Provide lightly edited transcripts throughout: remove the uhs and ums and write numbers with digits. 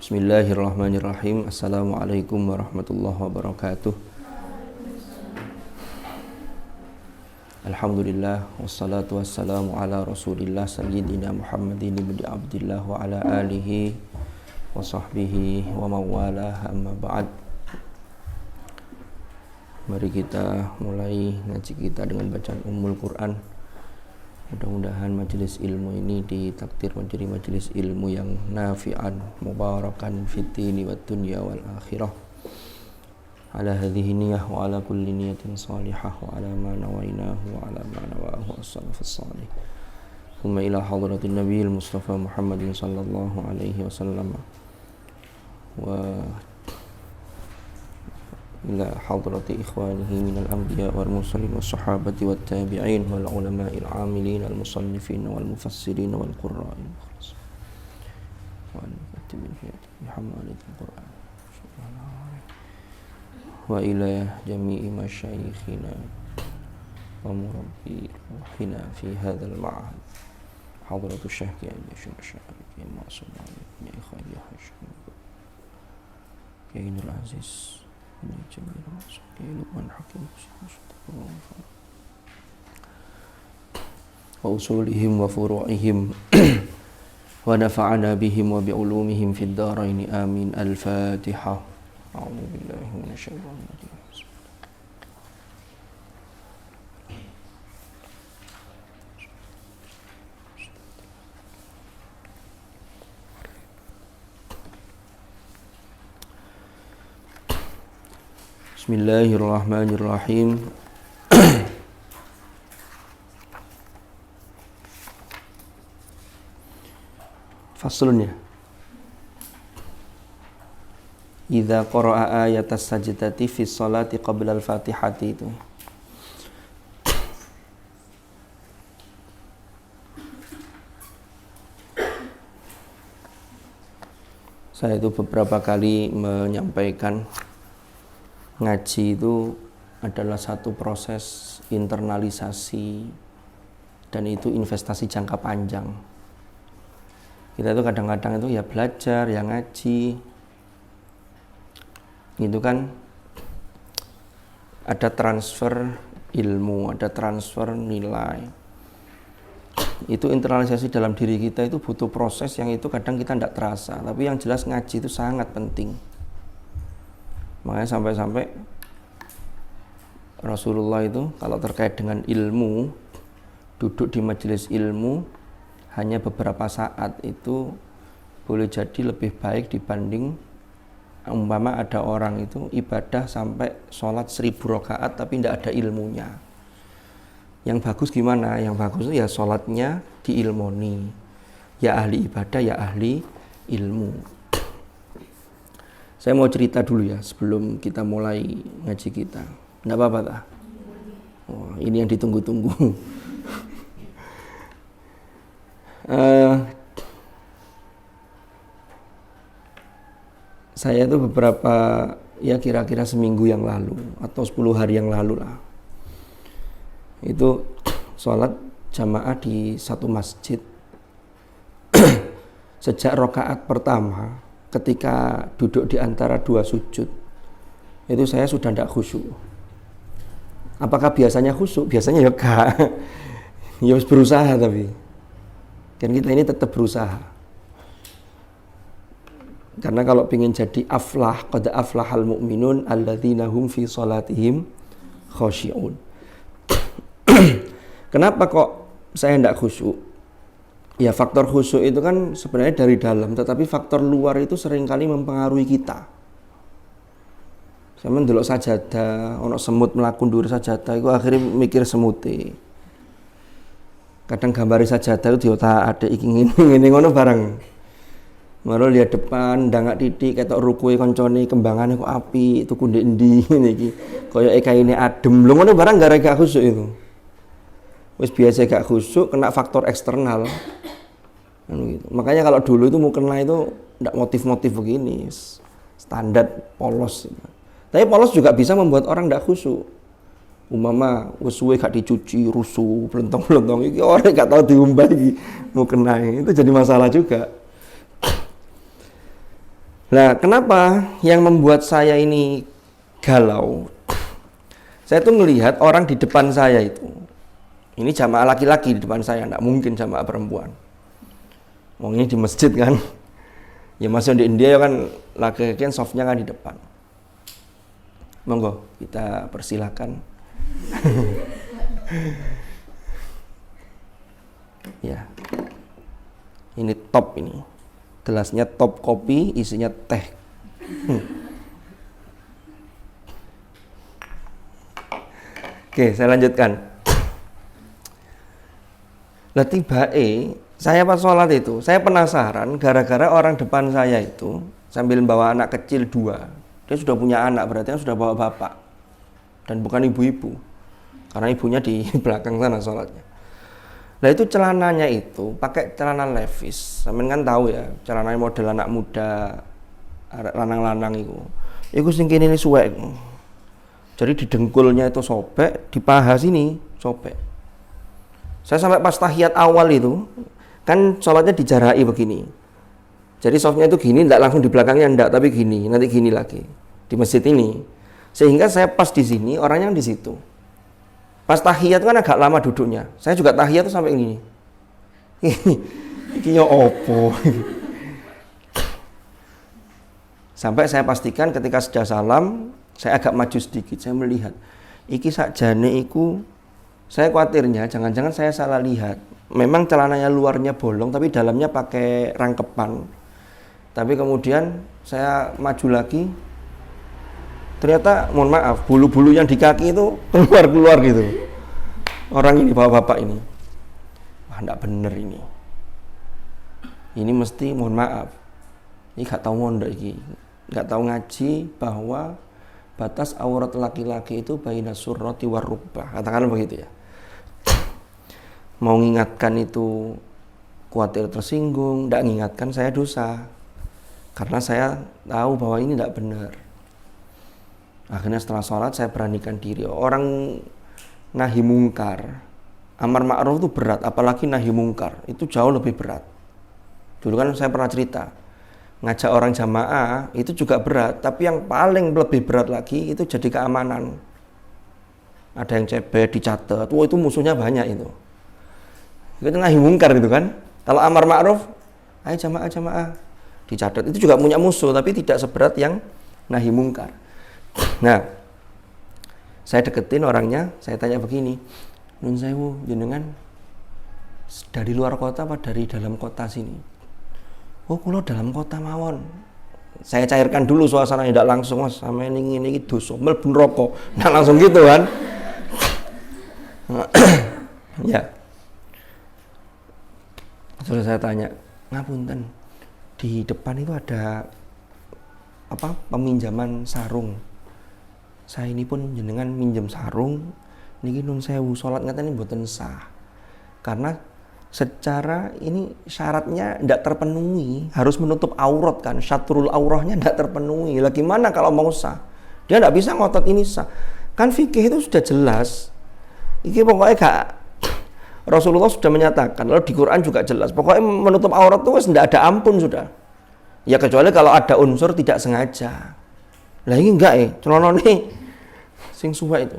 Bismillahirrahmanirrahim. Assalamualaikum warahmatullahi wabarakatuh. Alhamdulillah wassalatu wassalamu ala Rasulillah sayyidina Muhammadin ibni Abdillah wa ala alihi wa sahbihi wa mawalah, amma ba'd. Mari kita mulai ngaji kita dengan bacaan Ummul Quran. Mudah-mudahan majelis ilmu ini ditakdir menjadi majelis ilmu yang nafi'an mubarakan fid dini wad dunya wal akhirah. Ala hadhihi niyyah wa ala kulli niyatin salihah wa ala ma nawainahu wa ala ma nawahu as-salafus salih. Thumma ila hadratin nabiyil Mustafa Muhammadin sallallahu alaihi wasallam wa ila hadrati ikhwanihi minal anbiya wal mursalin was sahabati wat tabi'in wal ulama'il 'amilin al musannifin wal mufassirin wal qurra'in wal katibin fi hamalatil Qur'an wa ila jami'i masyayikhina wa murabbi ruhina fi hadzal ma'had hadratu syekh ya syekh ya ma'sum ya ikhwan ya hashim ya Nur Aziz ini jami'il maksudnya luqman hakim wa usulihim wa furu'ihim wa nafa'ana bihim wa bi'ulumihim fid dharain amin. Al-Fatihah. A'udzu billahi minasyaitonir rajim. Bismillahirrahmanirrahim. Faslunnya, idza qara'a ayatas sajdati fi sholati qabla al-fatihati, itu saya itu beberapa kali menyampaikan ngaji itu adalah satu proses internalisasi dan itu investasi jangka panjang. Kita itu kadang-kadang itu ya belajar, ya ngaji. Itu kan ada transfer ilmu, ada transfer nilai. Itu internalisasi dalam diri kita itu butuh proses yang itu kadang kita tidak terasa. Tapi yang jelas ngaji itu sangat penting. Makanya sampai-sampai Rasulullah itu kalau terkait dengan ilmu, duduk di majelis ilmu hanya beberapa saat itu boleh jadi lebih baik dibanding umpama ada orang itu ibadah sampai sholat 1000 rakaat tapi tidak ada ilmunya. Yang bagus gimana? Yang bagus itu ya sholatnya diilmoni, ya ahli ibadah, ya ahli ilmu. Saya mau cerita dulu ya sebelum kita mulai ngaji kita. Enggak apa-apa tak? Oh, ini yang ditunggu-tunggu. Saya itu beberapa ya kira-kira seminggu yang lalu atau 10 hari yang lalu lah. Itu sholat jamaah di satu masjid. Sejak rakaat pertama ketika duduk di antara dua sujud itu saya sudah tidak khusyuk. Apakah biasanya khusyuk? Biasanya ya enggak. Ya harus berusaha, tapi kan kita ini tetap berusaha. Karena kalau ingin jadi aflah, qad aflahal mu'minun alladzina hum fi sholatihim khashi'un. Kenapa kok saya tidak khusyuk? Ya faktor khusyuk itu kan sebenarnya dari dalam, tetapi faktor luar itu seringkali mempengaruhi kita. Saya mendelok sajadah, ono semut melaku ndur sajadah, itu akhirnya mikir semute. Kadang gambari sajadah itu di otak ada iki ngene ngono barang. Malah lihat depan ndangak titik ketok rukuhe koncone kembangane kok api, tuku ndek endi ngene iki. Koyoke kaine adem. Lho ngono barang gara gak khusyuk itu. Wis biasa gak khusyuk kena faktor eksternal. Gitu. Makanya kalau dulu itu mukena itu tidak motif-motif begini, standar polos. Tapi polos juga bisa membuat orang tidak khusyuk. Umama suwe gak dicuci, rusuh, belentong-belentong iki orang gak tahu diumbah iki mukena. Itu jadi masalah juga. Nah, kenapa yang membuat saya ini galau? Saya tuh melihat orang di depan saya itu. Ini jamaah laki-laki di depan saya, enggak mungkin jamaah perempuan. Mau ini di masjid kan. Ya masih di India kan laki-laki kan softnya kan di depan. Monggo kita persilakan. Ya. Ini top ini. Gelasnya top kopi, isinya teh. Oke, saya lanjutkan. Lah saya pas sholat itu, saya penasaran gara-gara orang depan saya itu sambil bawa anak kecil 2. Dia sudah punya anak, berarti kan sudah bawa bapak. Dan bukan ibu-ibu. Karena ibunya di belakang sana sholatnya. Nah itu celananya itu pakai celana Levi's. Sampeyan kan tahu ya, celananya model anak muda, lanang-lanang itu. Iku sing kene suwek. Jadi di dengkulnya itu sobek, di paha sini sobek. Saya sampai pas tahiyat awal itu, kan sholatnya dijarai begini. Jadi softnya itu gini, tidak langsung di belakangnya enggak, tapi gini, nanti gini lagi di masjid ini. Sehingga saya pas di sini, orangnya di situ. Pas tahiyat kan agak lama duduknya. Saya juga tahiyat tuh sampai ini. Ini opo. Sampai saya pastikan ketika sudah salam, saya agak maju sedikit, saya melihat. Iki sakjane iku, saya khawatirnya jangan-jangan saya salah lihat. Memang celananya luarnya bolong tapi dalamnya pakai rangkepan. Tapi kemudian saya maju lagi, ternyata mohon maaf bulu-bulu yang di kaki itu keluar gitu. Orang ini bapak-bapak ini, wah enggak bener ini. Ini mesti mohon maaf. Ini gak tahu mondok iki, gak tahu ngaji bahwa batas aurat laki-laki itu baina surrati war rukbah. Katakan begitu ya. Mau mengingatkan itu khawatir tersinggung, tidak mengingatkan saya dosa. Karena saya tahu bahwa ini tidak benar. Akhirnya setelah sholat saya beranikan diri. Orang nahi mungkar, amar ma'ruf itu berat, apalagi nahi mungkar itu jauh lebih berat. Dulu kan saya pernah cerita, ngajak orang jamaah itu juga berat, tapi yang paling lebih berat lagi itu jadi keamanan. Ada yang cebet, dicatat, wah itu musuhnya banyak itu. Itu nahi mungkar gitu kan. Kalau amar ma'ruf, ayo jamaah dicatat, itu juga punya musuh tapi tidak seberat yang nahi mungkar. Nah, saya deketin orangnya, saya tanya begini, Nun sewu jenengan dari luar kota apa dari dalam kota sini? Oh, kulo dalam kota mawon. Saya cairkan dulu suasananya, tidak langsung mas sama ini dosa mlebu neraka. Nah langsung gitu kan. Ya. Terus saya tanya, ngapunten, di depan itu ada apa peminjaman sarung. Saya ini pun jenengan minjem sarung, niki nun sewu salat ngaten mboten sah. Karena secara ini syaratnya tidak terpenuhi, harus menutup aurat kan, syatrul aurahnya tidak terpenuhi. Lah gimana kalau mau sah? Dia tidak bisa ngotot ini sah. Kan fikih itu sudah jelas. Iki pokoknya gak, Rasulullah sudah menyatakan, lalu di Quran juga jelas. Pokoknya menutup aurat itu tidak ada ampun sudah. Ya kecuali kalau ada unsur tidak sengaja. Lah ini enggak celana nih sing suwe itu.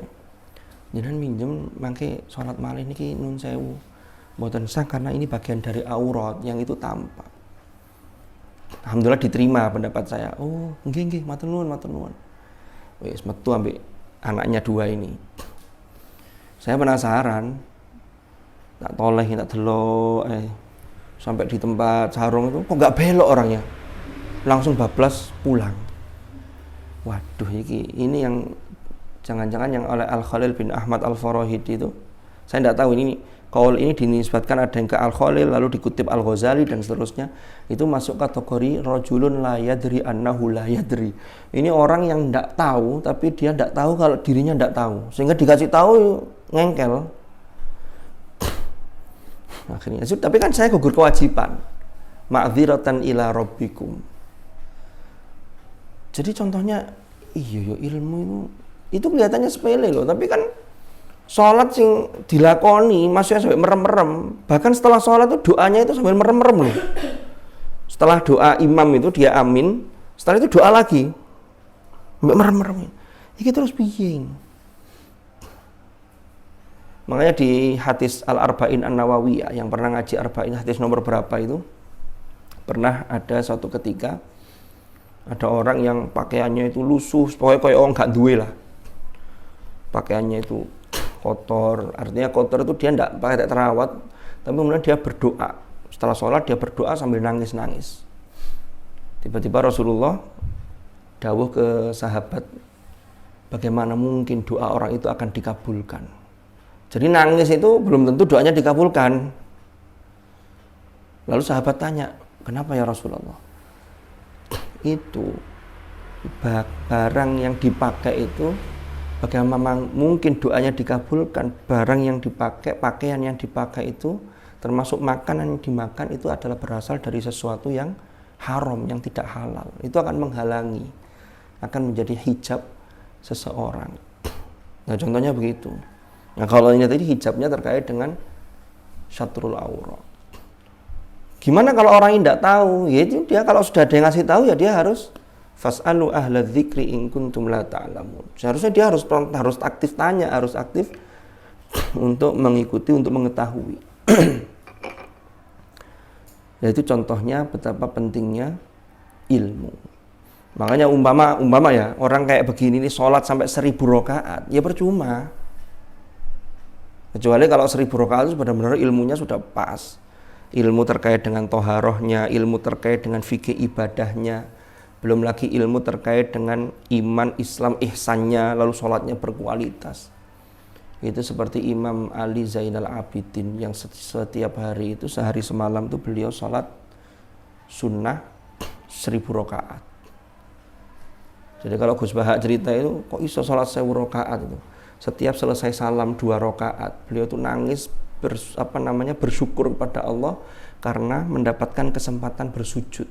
Jenengan minjem mangke salat malih niki nun sewu. Mboten sah karena ini bagian dari aurat yang itu tampak. Alhamdulillah diterima pendapat saya. Oh, nggih matur nuwun. Wis metu ambek anaknya 2 ini. Saya penasaran. Tak toleh, tak delok sampai di tempat sarung itu kok enggak belok orangnya. Langsung bablas pulang. Waduh, ini yang jangan-jangan yang oleh Al-Khalil bin Ahmad Al-Farahidi itu. Saya tidak tahu ini kaul ini dinisbatkan ada yang ke Al-Khalil lalu dikutip Al-Ghazali dan seterusnya. Itu masuk kategori rajulun la yadri annahu la yadri. Ini orang yang tidak tahu tapi dia tidak tahu kalau dirinya tidak tahu. Sehingga dikasih tahu ngengkel. Akhirnya tapi kan saya gugur kewajiban. Ma'dziratan ila rabbikum. Jadi contohnya iya ilmu itu kelihatannya sepele loh, tapi kan sholat sing dilakoni maksudnya sampai merem-merem. Bahkan setelah sholat itu doanya itu sambil merem-merem loh. Setelah doa imam itu dia amin, Setelah itu doa lagi. Mbak merem-merem. Iki terus piye? Makanya di hadis Al-Arba'in An-Nawawiyah yang pernah ngaji Arba'in hadis nomor berapa itu, pernah ada suatu ketika ada orang yang pakaiannya itu lusuh, pokoknya kayak orang gak duwe lah. Pakaiannya itu kotor, artinya kotor itu dia enggak pakai terawat, tapi kemudian dia berdoa. Setelah sholat dia berdoa sambil nangis-nangis. Tiba-tiba Rasulullah dawuh ke sahabat, bagaimana mungkin doa orang itu akan dikabulkan? Jadi nangis itu belum tentu doanya dikabulkan. Lalu sahabat tanya, kenapa ya Rasulullah? Itu barang yang dipakai itu, bagaimana mungkin doanya dikabulkan? Barang yang dipakai, pakaian yang dipakai itu, termasuk makanan yang dimakan itu adalah berasal dari sesuatu yang haram, yang tidak halal. Itu akan menghalangi, akan menjadi hijab seseorang. Nah contohnya begitu. Nah kalau ini tadi hijabnya terkait dengan syatrul aurat. Gimana kalau orang yang tidak tahu? Ya itu dia kalau sudah ada yang ngasih tahu ya dia harus fas'alu ahla dzikri in kuntum la ta'lamun. Seharusnya dia harus aktif tanya, harus aktif untuk mengikuti, untuk mengetahui. Ya itu contohnya betapa pentingnya ilmu. Makanya umpama ya orang kayak begini nih sholat sampai 1000 rakaat, ya percuma. Kecuali kalau 1000 rakaat itu benar-benar ilmunya sudah pas. Ilmu terkait dengan toharohnya, ilmu terkait dengan fikih ibadahnya, belum lagi ilmu terkait dengan iman, Islam, ihsannya, lalu sholatnya berkualitas. Itu seperti Imam Ali Zainal Abidin yang setiap hari itu, sehari semalam itu beliau sholat sunnah 1000 rakaat. Jadi kalau Gus Bahak cerita itu, kok iso sholat 1000 rakaat itu? Setiap selesai salam 2 rakaat, beliau tuh nangis bersyukur kepada Allah karena mendapatkan kesempatan bersujud.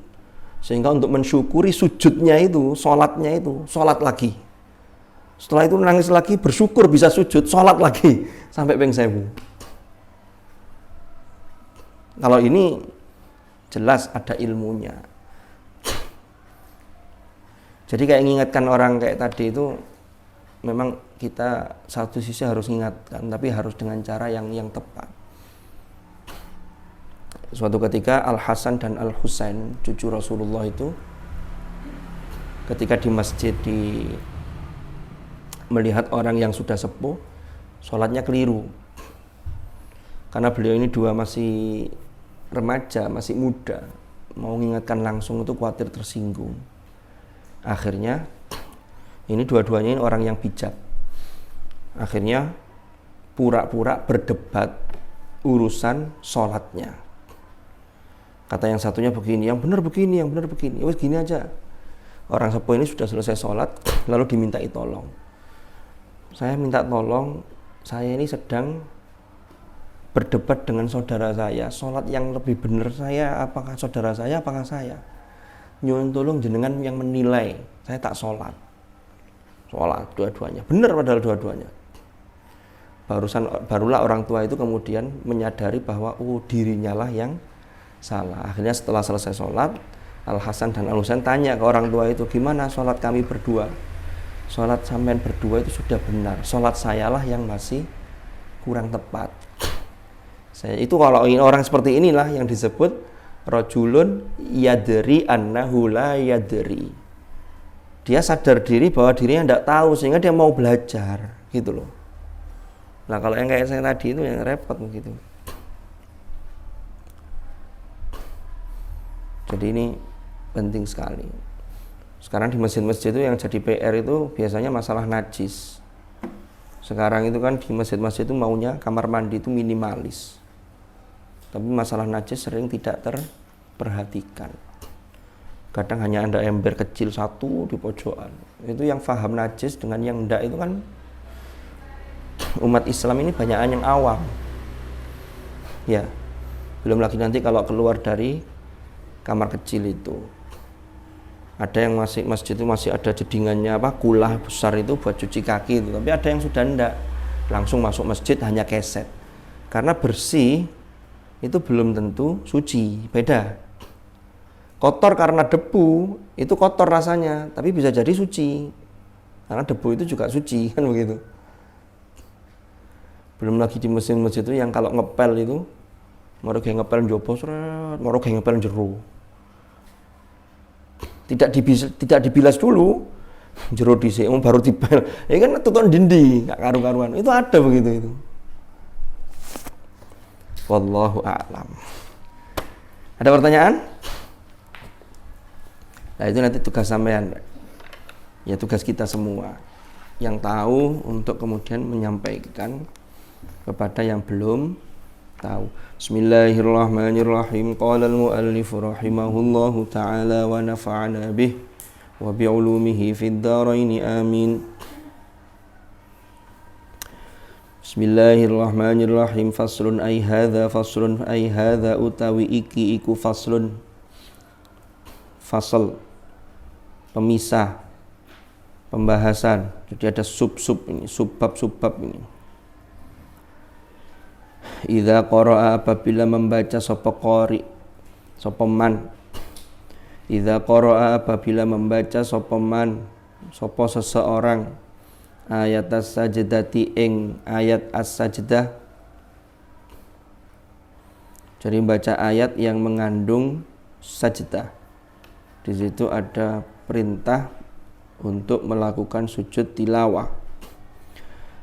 Sehingga untuk mensyukuri sujudnya itu, sholatnya itu, sholat lagi. Setelah itu nangis lagi, bersyukur bisa sujud, sholat lagi sampai ping 1000. Kalau ini jelas ada ilmunya. Jadi kayak mengingatkan orang kayak tadi itu, memang kita satu sisi harus ingatkan, tapi harus dengan cara yang tepat. Suatu ketika Al-Hasan dan Al-Husain, cucu Rasulullah itu, ketika di masjid melihat orang yang sudah sepuh, sholatnya keliru. Karena beliau ini dua masih remaja, masih muda, mau mengingatkan langsung itu khawatir tersinggung. Akhirnya ini dua-duanya ini orang yang bijak. Akhirnya pura-pura berdebat urusan sholatnya. Kata yang satunya begini, yang benar begini, yang benar begini. Ya gini aja. Orang sepuh ini sudah selesai sholat, lalu dimintai tolong. Saya minta tolong, saya ini sedang berdebat dengan saudara saya. Sholat yang lebih benar saya, apakah saudara saya, apakah saya? Nyuwun tolong jenengan yang menilai. Saya tak sholat dua-duanya, benar padahal dua-duanya. Barulah orang tua itu kemudian menyadari bahwa dirinya lah yang salah. Akhirnya setelah selesai sholat, Al-Hasan dan Al-Husain tanya ke orang tua itu, gimana sholat kami berdua? Sholat sampean berdua itu sudah benar, sholat saya lah yang masih kurang tepat. Itu kalau orang seperti inilah yang disebut rajulun yadri annahu la yadri. Dia sadar diri bahwa dirinya tidak tahu sehingga dia mau belajar gitu loh. Nah kalau yang kayak saya tadi itu yang repot begitu. Jadi ini penting sekali. Sekarang di masjid-masjid itu yang jadi PR itu biasanya masalah najis. Sekarang itu kan di masjid-masjid itu maunya kamar mandi itu minimalis. Tapi masalah najis sering tidak terperhatikan. Kadang hanya ada ember kecil satu di pojokan. Itu yang paham najis dengan yang enggak itu kan umat Islam ini banyak yang awam. Ya. Belum lagi nanti kalau keluar dari kamar kecil itu. Ada yang masjid itu masih ada jedingannya kulah besar itu buat cuci kaki itu. Tapi ada yang sudah enggak. Langsung masuk masjid hanya keset. Karena bersih itu belum tentu suci, beda. Kotor karena debu, itu kotor rasanya, tapi bisa jadi suci. Karena debu itu juga suci, kan begitu. Belum lagi di mesin-mesin itu yang kalau ngepel itu, moro ge ngepel njopo sret, moro ge ngepel jero. Tidak dibilas dulu, jero dhisik baru dipel. Ya kan tutuk dindi, gak karu-karuan. Itu ada begitu itu. Wallahu a'lam. Ada pertanyaan? Nah itu nanti tugas sampean, ya tugas kita semua yang tahu untuk kemudian menyampaikan kepada yang belum tahu. Bismillahirrahmanirrahim. Qala al-muallif rahimahullahu taala wa nafa'ana bih wa bi'ulumihi fid dharain amin. Bismillahirrahmanirrahim. Faslun ay hadza faslun ay hadza utawi iki iku faslun. Fasal pemisah, pembahasan. Jadi ada sub-sub ini, subbab-subbab ini. Idza qara'a apabila membaca sapa qari, sapa man. Idza qara'a apabila membaca sapa man, sapa seseorang ayat as-sajdati ing ayat as-sajdah. Jadi membaca ayat yang mengandung sajdah. Di situ ada perintah untuk melakukan sujud tilawah.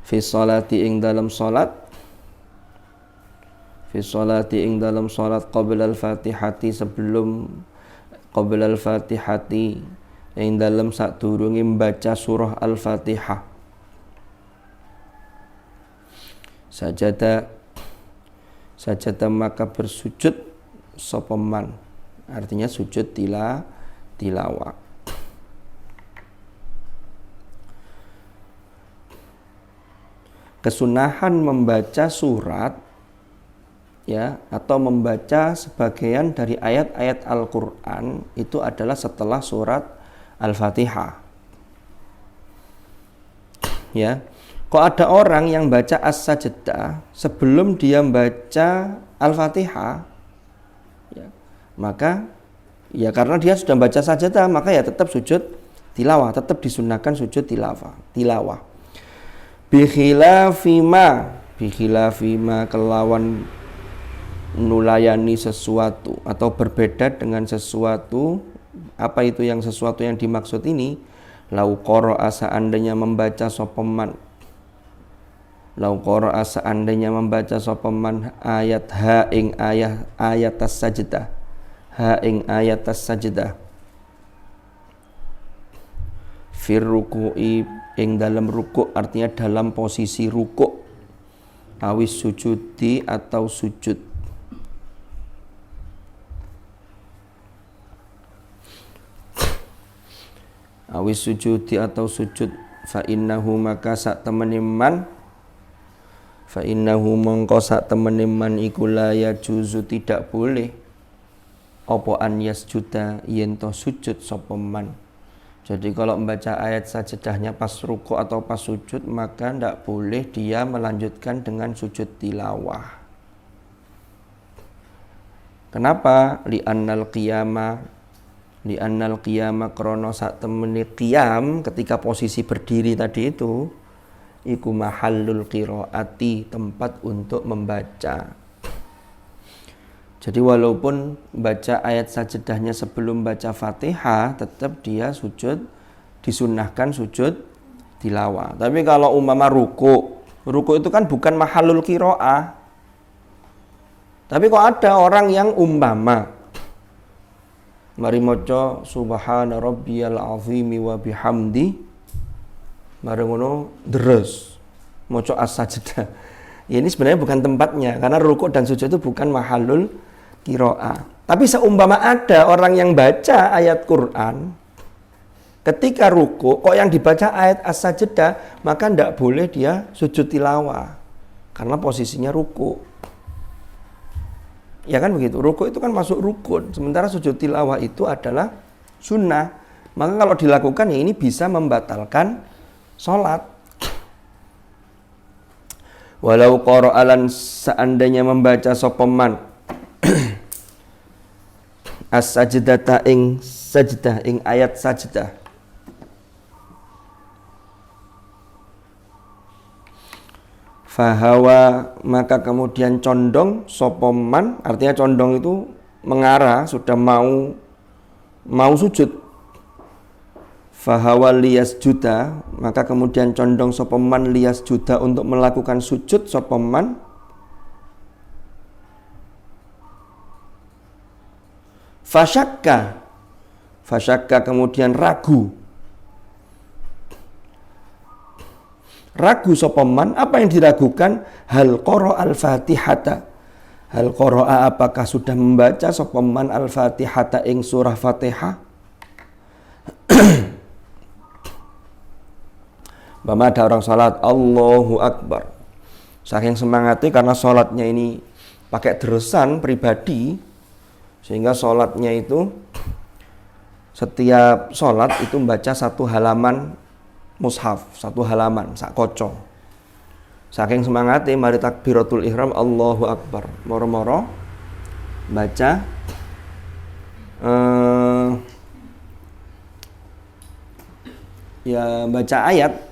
Fi sholati ing dalam salat. Fi sholati ing dalam salat qabla al-Fatihati sebelum qabla al-Fatihati ing dalam sadurunge membaca surah Al-Fatihah. Sajada maka bersujud sapa man. Artinya sujud tilawah. Kesunahan membaca surat ya atau membaca sebagian dari ayat-ayat Al-Qur'an itu adalah setelah surat Al-Fatihah. Ya. Kok ada orang yang baca as-sajdah sebelum dia membaca Al-Fatihah? Ya. Maka ya karena dia sudah baca sajdah maka ya tetap sujud tilawah, tetap disunahkan sujud tilawah. Bi khilafima kelawan nulayani sesuatu atau berbeda dengan sesuatu. Apa itu yang sesuatu yang dimaksud ini? Lau qara'a seandainya membaca sapa man. Lau qara'a seandainya membaca sapa man ayat ha ing ayat as-sajdah. Ha ing ayat as-sajdah fir ruku'i ing dalam rukuk, artinya dalam posisi rukuk, awis sujudi atau sujud. Awis sujudi atau sujud. Fa innahu maka sak temene man, fa innahu mongko sak temene man iku la yajuzu tidak boleh apa an yasjuda yen to sujud sapa man. Jadi kalau membaca ayat sajdahnya pas ruku atau pas sujud maka tidak boleh dia melanjutkan dengan sujud tilawah. Kenapa? Li'annal qiyama krono sak temene qiyam ketika posisi berdiri tadi itu iku mahallul qiraati, tempat untuk membaca. Jadi walaupun baca ayat sajdahnya sebelum baca Fatihah, tetap dia sujud, disunnahkan sujud tilawah. Tapi kalau umpama ruku itu kan bukan mahallul qiraah. Tapi kok ada orang yang umpama mari maca subhana rabbiyal azimi wa bihamdi, mari ngono deres maca as-sajdah. Ya ini sebenarnya bukan tempatnya, karena ruku dan sujud itu bukan mahallul qiraah. Tapi seumpama ada orang yang baca ayat Quran ketika ruku, kok yang dibaca ayat as-sajdah, maka tidak boleh dia sujud tilawah karena posisinya ruku. Ya kan begitu, ruku itu kan masuk rukun, sementara sujud tilawah itu adalah sunnah. Maka kalau dilakukan ya ini bisa membatalkan sholat. Walau qara'alan seandainya membaca sopeman as-sajdata ing sajdah ing ayat sajdah. Fahawa maka kemudian condong sopoman, artinya condong itu mengarah, sudah mau sujud. Fahawa liyas juda, maka kemudian condong sopoman liyas juda untuk melakukan sujud sopoman. Fasyakka kemudian ragu sopaman. Apa yang diragukan? Hal qara al-fatihata, hal qara'a apakah sudah membaca sopaman al-fatihata ing surah Fatihah. Bama ada orang salat Allahu Akbar, saking semangatnya karena salatnya ini pakai deresan pribadi, sehingga salatnya itu setiap salat itu membaca satu halaman mushaf, satu halaman sak koco. Saking semangatnya mari takbiratul ihram Allahu Akbar, moro-moro baca baca ayat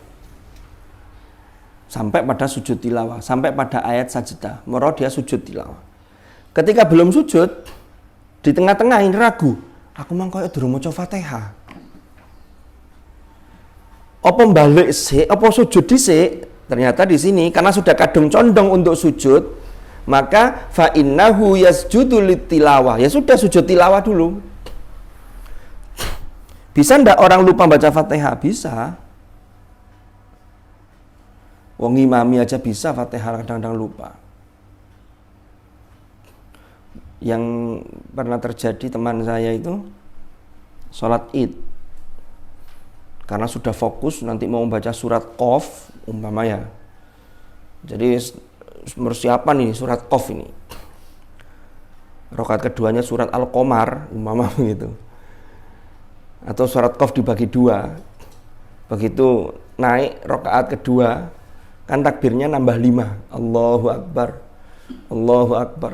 sampai pada sujud tilawah, sampai pada ayat sajdah, moro dia sujud tilawah. Ketika belum sujud, di tengah-tengah ini ragu, aku mang koyo durung maca Fatihah. Apa balik sih, apa sujud dhisik? Ternyata di sini karena sudah kadung condong untuk sujud, maka fa innahu yasjudu litilawah. Ya sudah sujud tilawah dulu. Bisa ndak orang lupa baca Fatihah? Bisa. Wong imami aja bisa Fatihah kadang-kadang lupa. Yang pernah terjadi teman saya itu sholat Id. Karena sudah fokus nanti mau membaca surat Qaf umpama ya. Jadi persiapan nih surat Qaf ini. Rakaat keduanya surat Al-Qamar umpama begitu. Atau surat Qaf dibagi dua. Begitu naik rakaat kedua kan takbirnya nambah 5. Allahu Akbar. Allahu Akbar.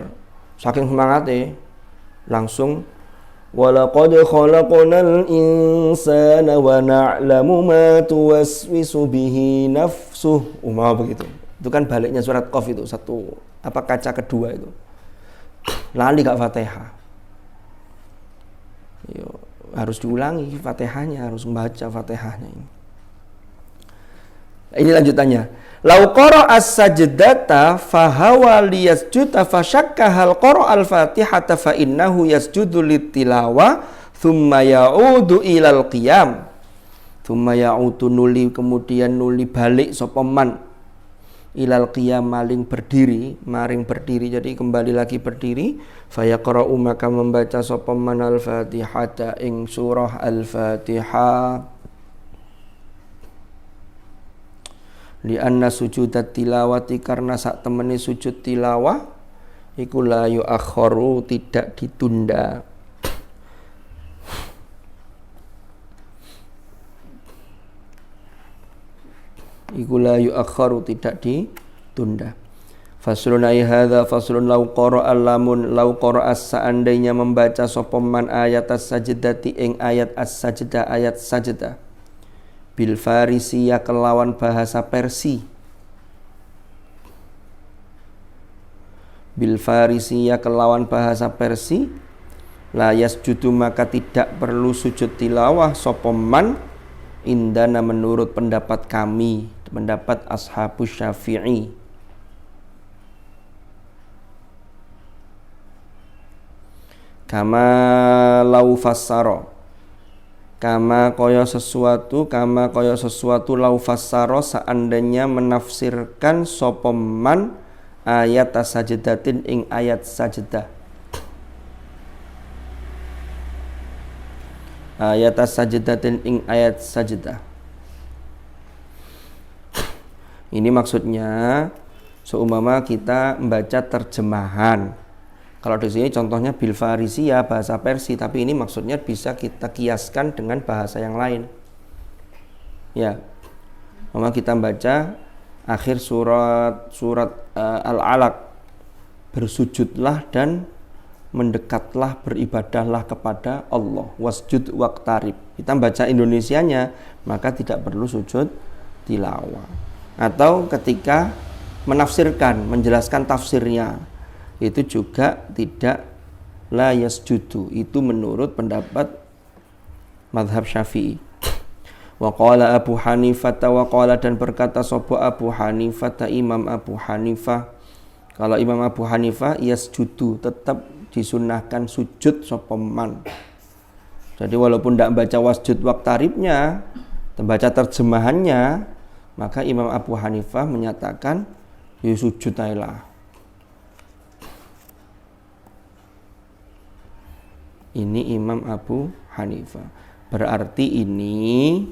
Saking semangatnya langsung walaqad khalaqnal insana wa na'lamu ma tuwaswisu bihi nafsuh. Begitu. Itu kan baliknya surat Qaf itu satu kaca kedua itu. Lali gak Fatihah. Harus diulangi Fatihahnya, harus membaca Fatihahnya ini. Ini lanjutannya. Lau qara as-sajdata fahawa liyasjuda fasyakka hal qara al-fatihata fa innahu yasjudu litilawa thumma ya'udu ilal qiyam. Thumma ya'udu nuli kemudian nuli balik sapa man ilal qiyam maring berdiri jadi kembali lagi berdiri fa yaqra'u maka membaca sapa man al-fatihata ing surah al-Fatihah. Li anna sujudat tilawati karena sak temene sujud tilawah iku la yu'akhkharu tidak ditunda. Iku la yu'akhkharu tidak ditunda. Faslun ay hadza faslun law qara'a lamun law qara'a seandainya membaca sapa man ayat as-sajdati ing ayat as-sajdah ayat sajdah bil Farisiya kelawan bahasa Persia. Bil Farisiya kelawan bahasa Persia la yasjudu maka tidak perlu sujud tilawah sapa man indana menurut pendapat kami, pendapat ashabus Syafi'i. Kama lau fassara kama kaya sesuatu lau fassara seandainya menafsirkan sapa man ayat as-sajdatin ing ayat sajdah. Ayat as-sajdatin ing ayat sajdah. Ini maksudnya seumpama kita membaca terjemahan. Kalau di sini contohnya bil Farisiya bahasa Persia, tapi ini maksudnya bisa kita kiaskan dengan bahasa yang lain. Ya, maka kita baca akhir surat Al-Alaq, bersujudlah dan mendekatlah, beribadahlah kepada Allah. Wasjud waqtarib. Kita baca Indonesianya, maka tidak perlu sujud tilawah. Atau ketika menafsirkan, menjelaskan tafsirnya, itu juga tidak la yasjudu. Itu menurut pendapat mazhab Syafi'i. Wa qala Abu Hanifah wa qala, dan berkata sapa Abu Hanifah, Imam Abu Hanifah, kalau Imam Abu Hanifah yasjudu, tetap disunahkan sujud sapa man. Jadi walaupun tidak baca wasjud waqtaribnya, baca terjemahannya, maka Imam Abu Hanifah menyatakan ya sujud aja. Ini Imam Abu Hanifah. Berarti ini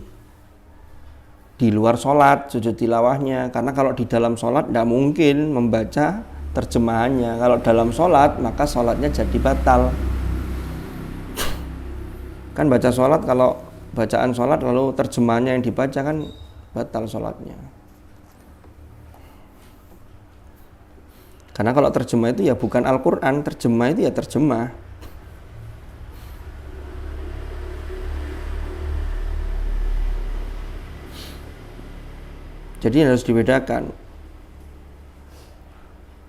di luar sholat sujud tilawahnya, karena kalau di dalam sholat tidak mungkin membaca terjemahannya. Kalau dalam sholat maka sholatnya jadi batal. Kan baca sholat, kalau bacaan sholat lalu terjemahannya yang dibaca kan batal sholatnya. Karena kalau terjemah itu ya bukan Al-Quran, terjemah itu ya terjemah. Jadi harus dibedakan.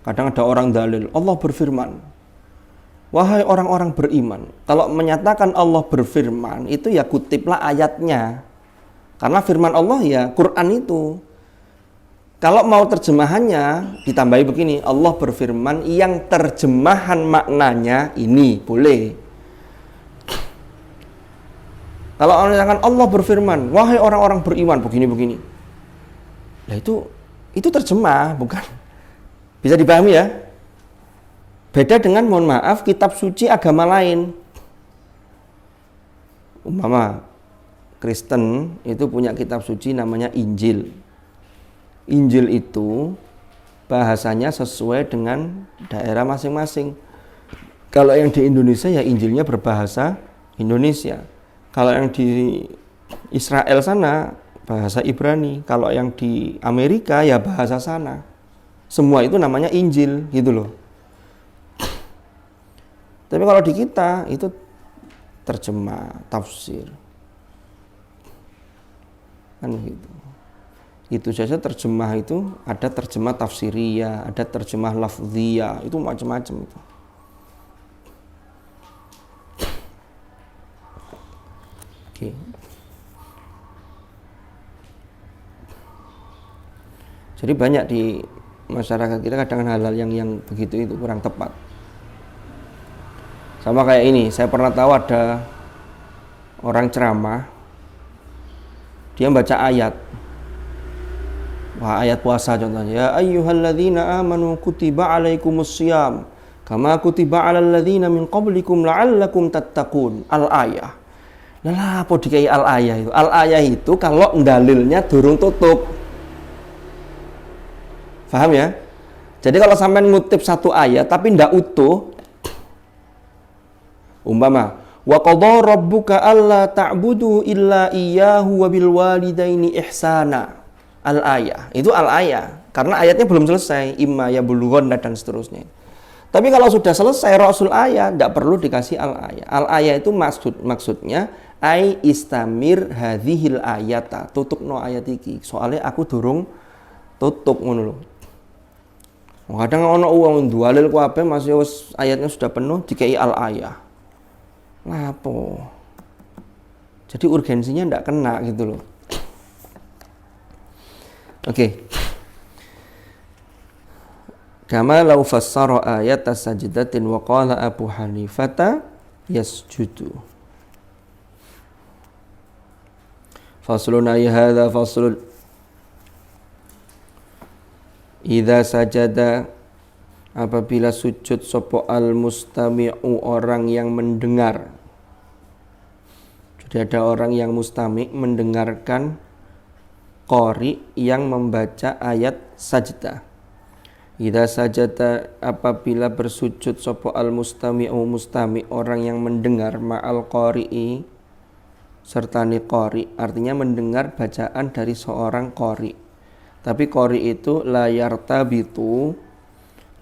Kadang ada orang dalil, Allah berfirman, wahai orang-orang beriman. Kalau menyatakan Allah berfirman, itu ya kutiplah ayatnya. Karena firman Allah ya Quran itu. Kalau mau terjemahannya, ditambahi begini, Allah berfirman yang terjemahan maknanya ini, boleh. Kalau orang menyatakan Allah berfirman, wahai orang-orang beriman, begini-begini. Nah itu terjemah, bukan. Bisa dipahami ya? Beda dengan, mohon maaf, kitab suci agama lain. Umpama Kristen itu punya kitab suci namanya Injil. Injil itu bahasanya sesuai dengan daerah masing-masing. Kalau yang di Indonesia ya Injilnya berbahasa Indonesia. Kalau yang di Israel sana bahasa Ibrani, kalau yang di Amerika ya bahasa sana. Semua itu namanya Injil, gitu loh. Tapi kalau di kita itu terjemah, tafsir. Kan gitu. Itu saja terjemah itu ada terjemah tafsiriyah, ada terjemah lafziyah, itu macam-macam itu. Oke. Jadi banyak di masyarakat kita kadang hal-hal yang begitu itu kurang tepat. Sama kayak ini, saya pernah tahu ada orang ceramah, dia baca ayat. Wah, ayat puasa contohnya. Ya ayyuhalladzina amanu kutiba alaikumussyiyam kama kutiba alal ladzina min qablikum la'allakum tattaqun. Al-ayah. Nah, apa dikai al-ayah itu? Al-ayah itu kalau dalilnya durung tutup. Paham ya? Jadi kalau sampai ngutip satu ayat tapi ndak utuh, umpama wa qadha rabbuka alla ta'budu illa iyyahu wa bil walidaini ihsana. Al-ayah. Itu al-ayah karena ayatnya belum selesai, imma yablughanna dan seterusnya. Tapi kalau sudah selesai rasul ayat, ndak perlu dikasih al-ayah. Al-ayah itu maksudnya ai istamir hadhil ayata. Tutupno ayat iki. Soalnya aku durung tutup ngono lho. Kadang ono uang dualil ku ape masih ayatnya sudah penuh dikai al-ayah. Lapo? Jadi urgensinya ndak kena gitu loh. Oke. Kama law fassara ayat sajdatin wa qala Abu Hanifah yasjudu. Faslun ay hadza faslun idza sajada, apabila sujud sapa al-mustami'u, orang yang mendengar. Jadi ada orang yang mustami' mendengarkan qari yang membaca ayat sajdah. Idza sajada, apabila bersujud sapa al-mustami'u, mustami' orang yang mendengar, ma'al qari'i sertani qari, artinya mendengar bacaan dari seorang qari. Tapi qari itu la yartabitu,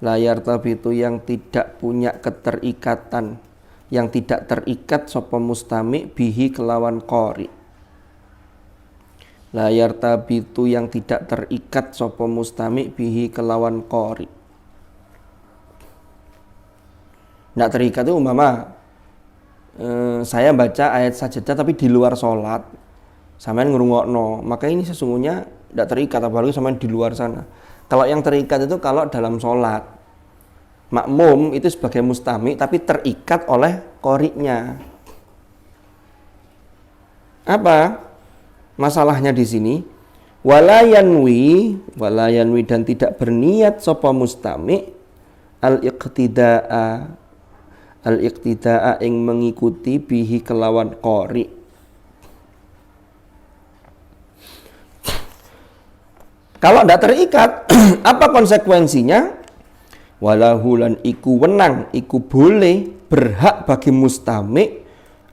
La yartabitu yang tidak punya keterikatan, yang tidak terikat sapa mustami bihi kelawan qori. La yartabitu yang tidak terikat sapa mustami bihi kelawan qori. Nggak terikat itu umpama saya baca ayat sajadah tapi di luar sholat, sampean ngrungokno, maka ini sesungguhnya tidak terikat, apalagi sampean di luar sana. Kalau yang terikat itu kalau dalam sholat, makmum itu sebagai mustami tapi terikat oleh qori'nya. Apa masalahnya di sini? Wala yanwi dan tidak berniat sapa mustami al-iqtida'a ing mengikuti bihi kelawan qori. Kalau tidak terikat, apa konsekuensinya? Walahu lan iku wenang, iku boleh, berhak bagi mustami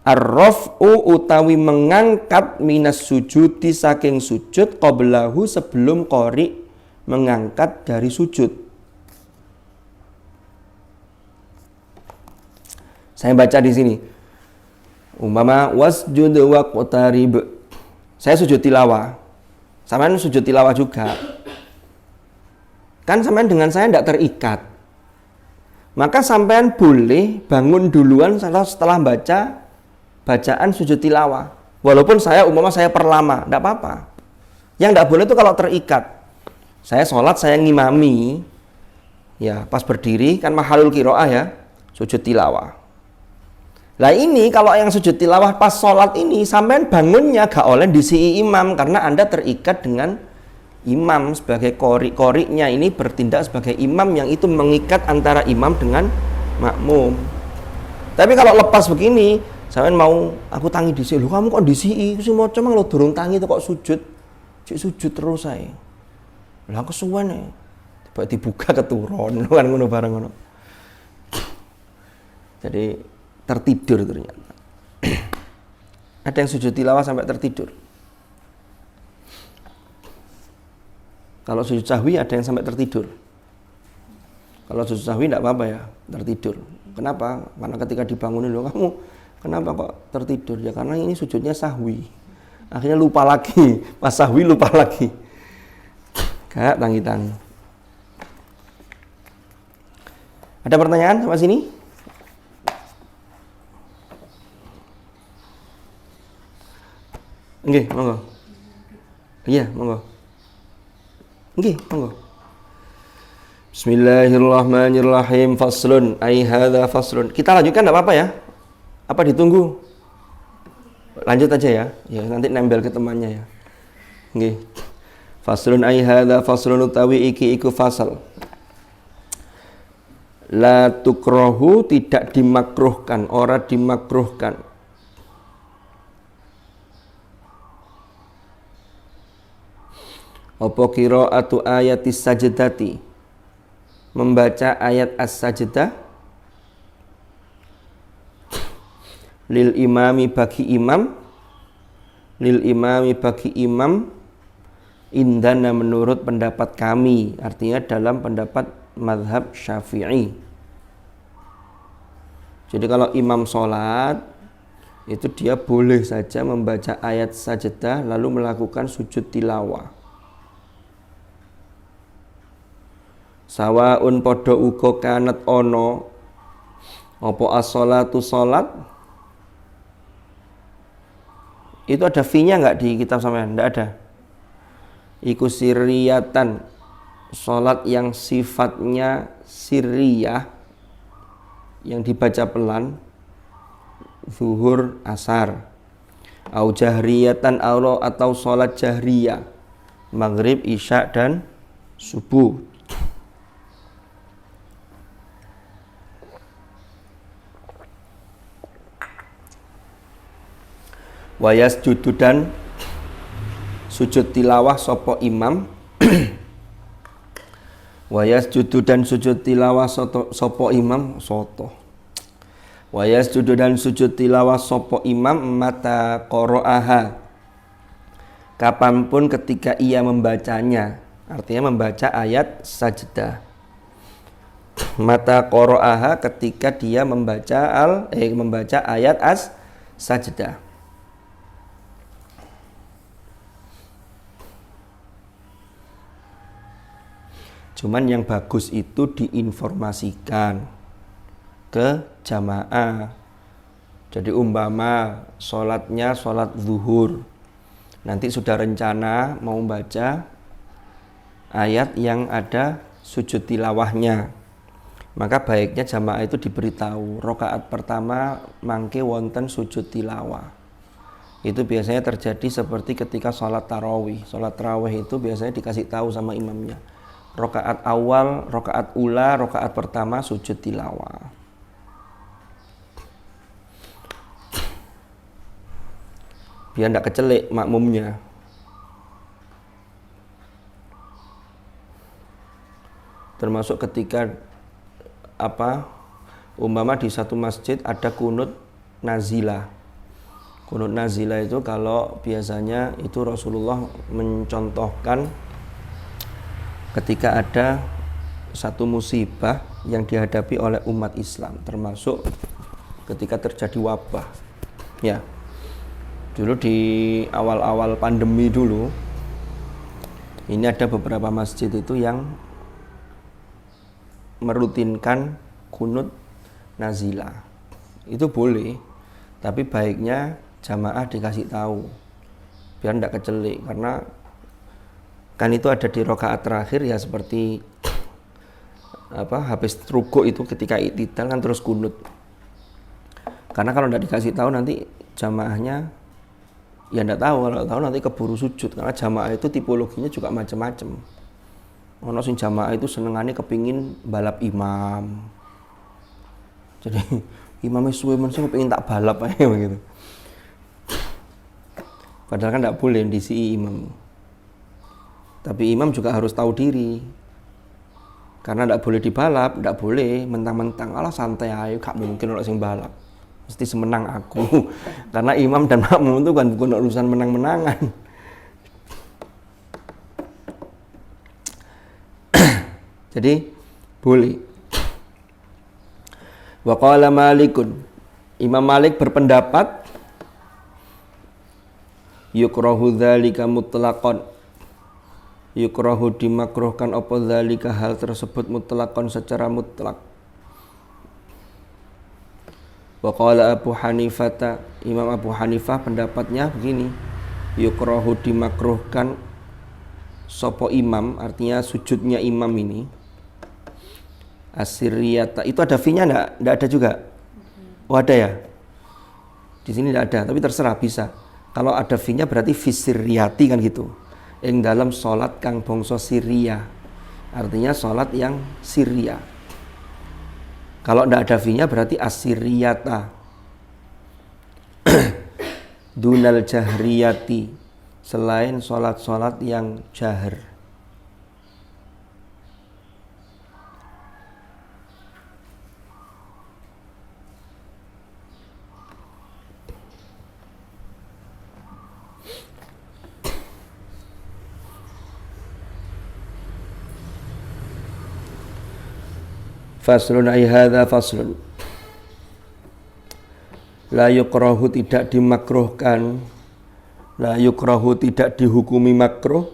ar-raf'u utawi mengangkat minas sujudi saking sujud qablahu sebelum qori mengangkat dari sujud. Saya baca di sini. Umpama wasjud waqtarib. Saya sujud tilawah. Sampean sujud tilawah juga. Kan sampean dengan saya tidak terikat. Maka sampean boleh bangun duluan setelah baca bacaan sujud tilawah. Walaupun saya perlama, tidak apa-apa. Yang tidak boleh itu kalau terikat. Saya sholat, saya ngimami. Ya, pas berdiri kan mahalul qiraah ya, sujud tilawah. Lah ini kalau yang sujud tilawah pas sholat ini sampean bangunnya gak oleh disi imam karena Anda terikat dengan imam sebagai qori-qorinya, ini bertindak sebagai imam yang itu mengikat antara imam dengan makmum. Tapi kalau lepas begini, sampean mau aku tangi disi, lu kamu kok disi, aku mau cuma lo durung tangi itu kok sujud, sujud terus saya. Lah kesuwen ya, tiba dibuka keturun, kan ngono bareng ngono. Jadi tertidur ternyata. Ada yang sujud tilawah sampai tertidur. Kalau sujud sahwi ada yang sampai tertidur. Kalau sujud sahwi tidak apa-apa ya, tertidur. Kenapa? Karena ketika dibangunin, loh kamu kenapa kok tertidur? Ya karena ini sujudnya sahwi. Akhirnya lupa lagi, pas sahwi lupa lagi. Gak tangi-tangi. Ada pertanyaan sampai sini? Nggih, monggo. Iya, monggo. Nggih, monggo. Bismillahirrahmanirrahim. Faslun, ai hadza faslun. Kita lanjutkan enggak apa-apa ya? Apa ditunggu? Lanjut aja ya. Ya nanti nempel ke temannya ya. Nggih. Faslun ai hadza faslun utawi iki iku fasal. La tukrahu tidak dimakruhkan, ora dimakruhkan. Apa qiraatu ayatis sajdati, membaca ayat as-sajdah lil imami bagi imam indana menurut pendapat kami, artinya dalam pendapat mazhab Syafi'i. Jadi kalau imam sholat itu dia boleh saja membaca ayat sajdah lalu melakukan sujud tilawah. Sawaun podo uga kanat ono apa as-sholatu sholat. Itu ada fi-nya enggak di kitab sampean? Enggak ada. Iku sirriyatan, sholat yang sifatnya sirriyah, yang dibaca pelan, zuhur, asar. Au jahriyatan atau sholat jahriyah, maghrib, isya dan subuh. Wayas judu dan sujud tilawah sopo imam. Wayas judu dan sujud tilawah sopo imam soto. Wayas judu dan sujud tilawah sopo imam mata qoro'aha, kapanpun ketika ia membacanya, artinya membaca ayat sajdah. mata qara'aha ketika dia membaca ayat as-sajdah. Cuman yang bagus itu diinformasikan ke jamaah. Jadi umpama sholatnya sholat zuhur, nanti sudah rencana mau baca ayat yang ada sujud tilawahnya, maka baiknya jamaah itu diberitahu rakaat pertama mangke wonten sujud tilawah. Itu biasanya terjadi seperti ketika sholat tarawih. Sholat tarawih itu biasanya dikasih tahu sama imamnya, rakaat awal, rakaat ula, rakaat pertama sujud tilawah. Biar tidak kecelik makmumnya. Termasuk ketika umpama di satu masjid ada kunut nazilah. Kunut nazilah itu kalau biasanya itu Rasulullah mencontohkan ketika ada satu musibah yang dihadapi oleh umat Islam, termasuk ketika terjadi wabah. Ya. Dulu di awal-awal pandemi dulu, ini ada beberapa masjid itu yang merutinkan kunut nazilah. Itu boleh, tapi baiknya jamaah dikasih tahu biar tidak kecelik, karena kan itu ada di rakaat terakhir ya, seperti habis rukuk itu ketika iktidal kan terus kunut. Karena kalau tidak dikasih tahu nanti jamaahnya ya tidak tahu, kalau tahu nanti keburu sujud, karena jamaah itu tipologinya juga macam-macam. Ono sing jamaah itu senengannya kepingin balap imam. Jadi imamnya suwe men sing kepingin tak balap aja begitu. Padahal kan tidak boleh disi imam. Tapi imam juga harus tahu diri. Karena tidak boleh dibalap, tidak boleh mentang-mentang alah santai ayo, gak mungkin orang sing balap. Mesti semenang aku. Karena imam dan makmum itu kan bukan urusan menang-menangan. Jadi boleh. Wa qala Malikun, Imam Malik berpendapat yukrahu dzalika mutlaqan, yukrahu dimakruhkan apa dzalika hal tersebut mutlaqan secara mutlak. Wa qala Abu Hanifah, Imam Abu Hanifah pendapatnya begini, yukrahu dimakruhkan sopo imam, artinya sujudnya imam ini asiriyata. Itu ada fi-nya enggak ada juga? Oh ada ya? Di sini enggak ada, tapi terserah bisa. Kalau ada fi-nya berarti fisiriyati kan gitu. Yang dalam salat kang bangsa Syria. Artinya salat yang Syria. Kalau tidak ada fi-nya berarti asiriyata. Dunal jahriyati, selain sholat-sholat yang jahar. Faslun ay hadza faslun. La yukrahu tidak dimakruhkan, la yukrahu tidak dihukumi makruh,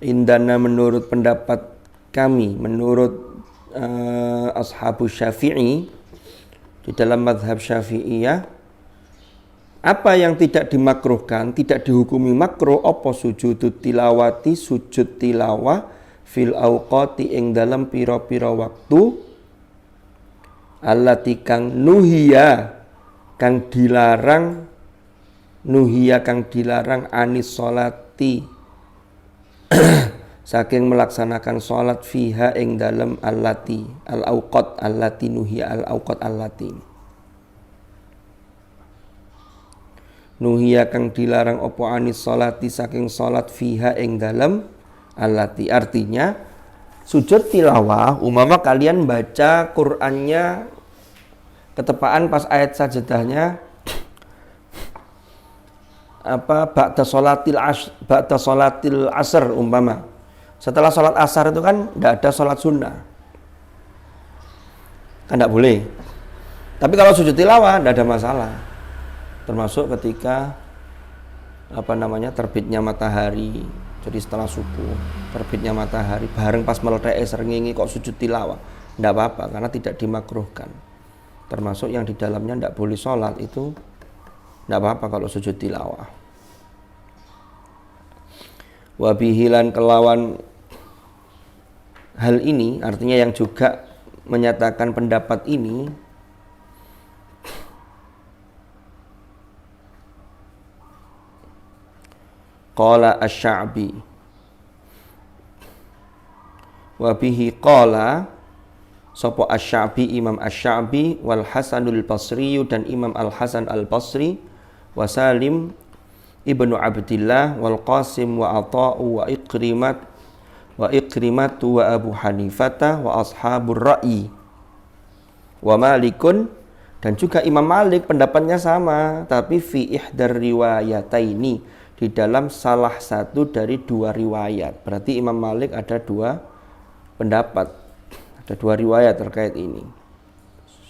indana menurut pendapat kami, menurut ashabus Syafi'i, di dalam mazhab Syafi'iyah, apa yang tidak dimakruhkan, tidak dihukumi makruh, apa sujud tilawati, sujud tilawah fil auqati ing dalam pira-pira waktu allati kang nuhiya kang dilarang, nuhiya kang dilarang anis sholati saking melaksanakan sholat fiha ing dalam allati al auqat allati nuhiya al auqat allati, nuhiya kang dilarang opo anis sholati saking sholat fiha ing dalam allati. Artinya sujud tilawah umpama kalian baca Qur'annya ketepaan pas ayat sajdahnya ba'da sholatil asr umpama. Setelah sholat asar itu kan tidak ada sholat sunnah. kan tidak boleh. Tapi kalau sujud tilawah tidak ada masalah. Termasuk ketika terbitnya matahari. Jadi setelah subuh terbitnya matahari bareng pas meledak srengenge kok sujud tilawah, tidak apa-apa karena tidak dimakruhkan. Termasuk yang di dalamnya tidak boleh sholat itu tidak apa-apa kalau sujud tilawah. Wabihilan kelawan hal ini, artinya yang juga menyatakan pendapat ini qala asy-Sya'bi wa bihi qala sapa asy-Sya'bi Imam asy-Sya'bi wal Hasanul Basri dan Imam Al-Hasan Al-Basri wa Salim Ibnu Abdillah wal Qasim wa Atha'u wa Ikrimat wa Abu Hanifah wa ashabur ra'yi wa Malikun, dan juga Imam Malik pendapatnya sama tapi fi ihdar riwayataini, di dalam salah satu dari dua riwayat. Berarti Imam Malik ada dua pendapat, ada dua riwayat terkait ini.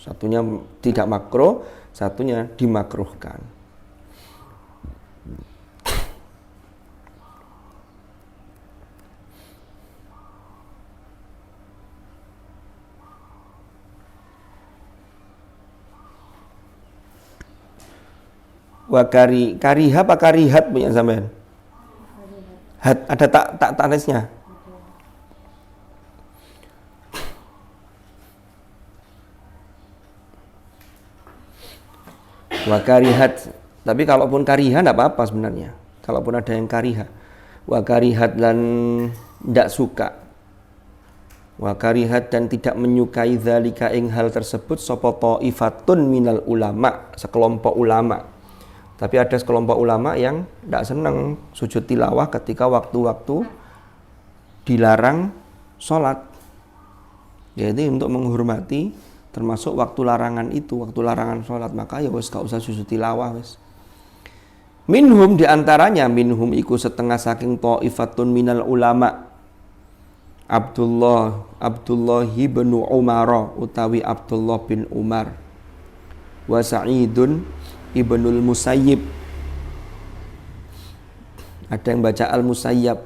Satunya tidak makruh, satunya dimakruhkan. Kariha apa karihat punya sampean? Ada tak tanisnya? Wa karihat. Tapi kalaupun kariha tidak apa-apa sebenarnya. Kalaupun ada yang kariha. Wa karihat dan tidak suka. Wa karihat dan tidak menyukai dzalika ing hal tersebut sapa thaifatun minal ulama, sekelompok ulama. Tapi ada sekelompok ulama yang tidak senang sujud tilawah ketika waktu-waktu dilarang sholat. Jadi untuk menghormati termasuk waktu larangan itu, waktu larangan sholat, maka ya wes gak usah sujud tilawah wes. Minhum diantaranya, minhum iku setengah saking ta'ifatun minal ulama. Abdullah bin Umar utawi Abdullah bin Umar wa Sa'idun Ibnul Musayyib, ada yang baca Al-Musayyab,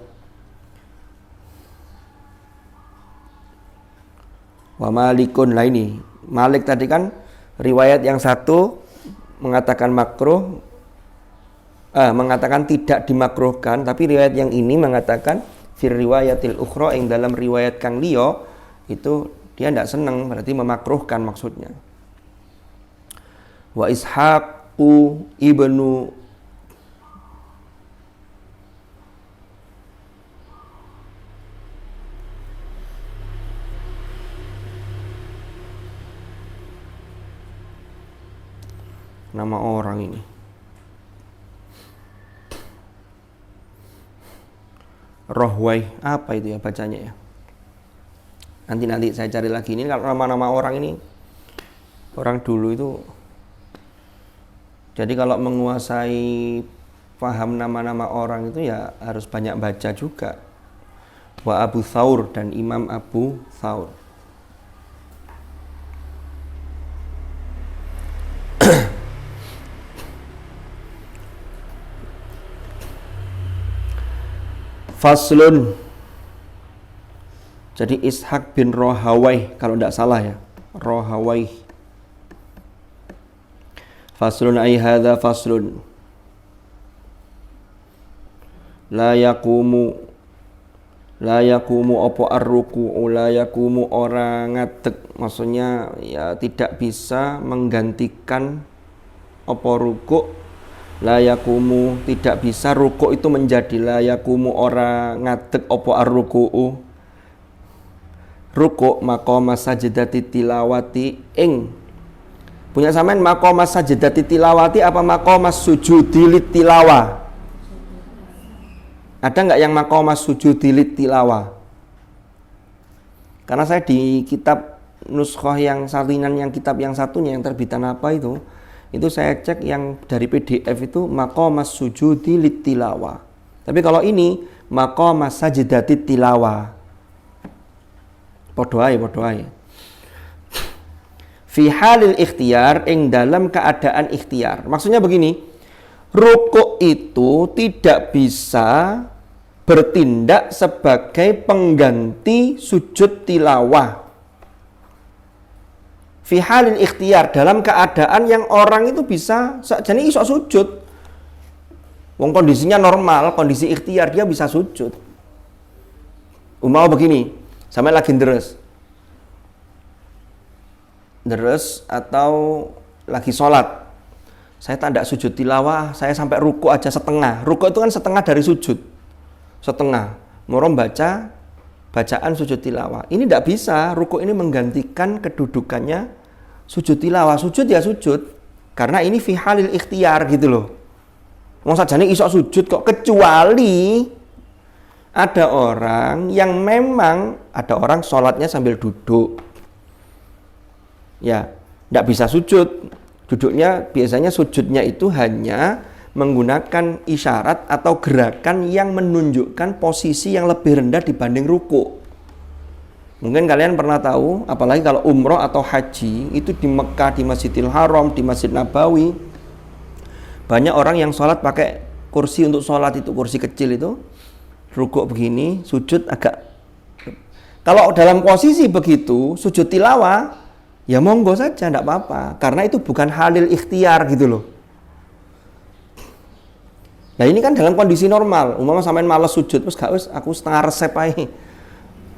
wa Malikun. Lah ini Malik tadi kan riwayat yang satu mengatakan makruh, mengatakan tidak dimakruhkan, tapi riwayat yang ini mengatakan fir riwayatil ukhra, yang dalam riwayat kang liya itu dia tidak senang, berarti memakruhkan maksudnya. Wa Ishaq ibnu nama orang ini Rohwai, apa itu ya bacanya ya, nanti saya cari lagi. Ini kalau nama-nama orang ini, orang dulu itu. Jadi kalau menguasai paham nama-nama orang itu ya harus banyak baca juga. Wa Abu Thawr dan Imam Abu Thawr. Faslun. Jadi Ishaq bin Rohawai kalau tidak salah ya, Rohawai. Faslun ay hadza faslun. La yaqumu apa ar-ruku'u, la yaqumu orang ngadeg, maksudnya ya tidak bisa menggantikan apa ruku'. La yaqumu tidak bisa ruku' itu menjadi la yaqumu orang ngadeg apa ar-ruku'u. Ruku' maqama sajdati tilawati ing. Punya sampean maqamas sajdati tilawati apa maqamas sujudi lit tilawah? Ada enggak yang maqamas sujudi lit tilawah? Karena saya di kitab nuskhah yang salinan, yang kitab yang satunya yang terbitan apa itu saya cek yang dari PDF itu maqamas sujudi lit tilawah. Tapi kalau ini maqamas sajdati tilawah. Padha ae. fi halil ikhtiar ing dalam keadaan ikhtiar. Maksudnya begini, rukuk itu tidak bisa bertindak sebagai pengganti sujud tilawah. Fi halil ikhtiar, dalam keadaan yang orang itu bisa jadi iso sujud. Wong kondisinya normal, kondisi ikhtiar dia bisa sujud. Umau begini, sampai lagi deres atau lagi sholat, saya tak sujud tilawah, saya sampai ruku aja setengah. Ruku itu kan setengah dari sujud, setengah. Morom baca bacaan sujud tilawah. Ini tidak bisa. Ruku ini menggantikan kedudukannya sujud tilawah. Sujud ya sujud, karena ini fi halil ikhtiar gitu loh. Wong sajane iso sujud kok, kecuali ada orang yang memang ada orang sholatnya sambil duduk. Ya, tidak bisa sujud. Duduknya biasanya sujudnya itu hanya menggunakan isyarat atau gerakan yang menunjukkan posisi yang lebih rendah dibanding ruku. Mungkin kalian pernah tahu, apalagi kalau umroh atau haji, itu di Mekah, di Masjidil Haram, di Masjid Nabawi, banyak orang yang sholat pakai kursi untuk sholat itu, kursi kecil itu, rukuk begini, sujud agak. Kalau dalam posisi begitu, sujud tilawah, ya monggo saja, tidak apa-apa. Karena itu bukan halil ikhtiar gitu loh. Nah ini kan dalam kondisi normal. Umpama sampean males sujud, terus gak wis aku setengah resep aja.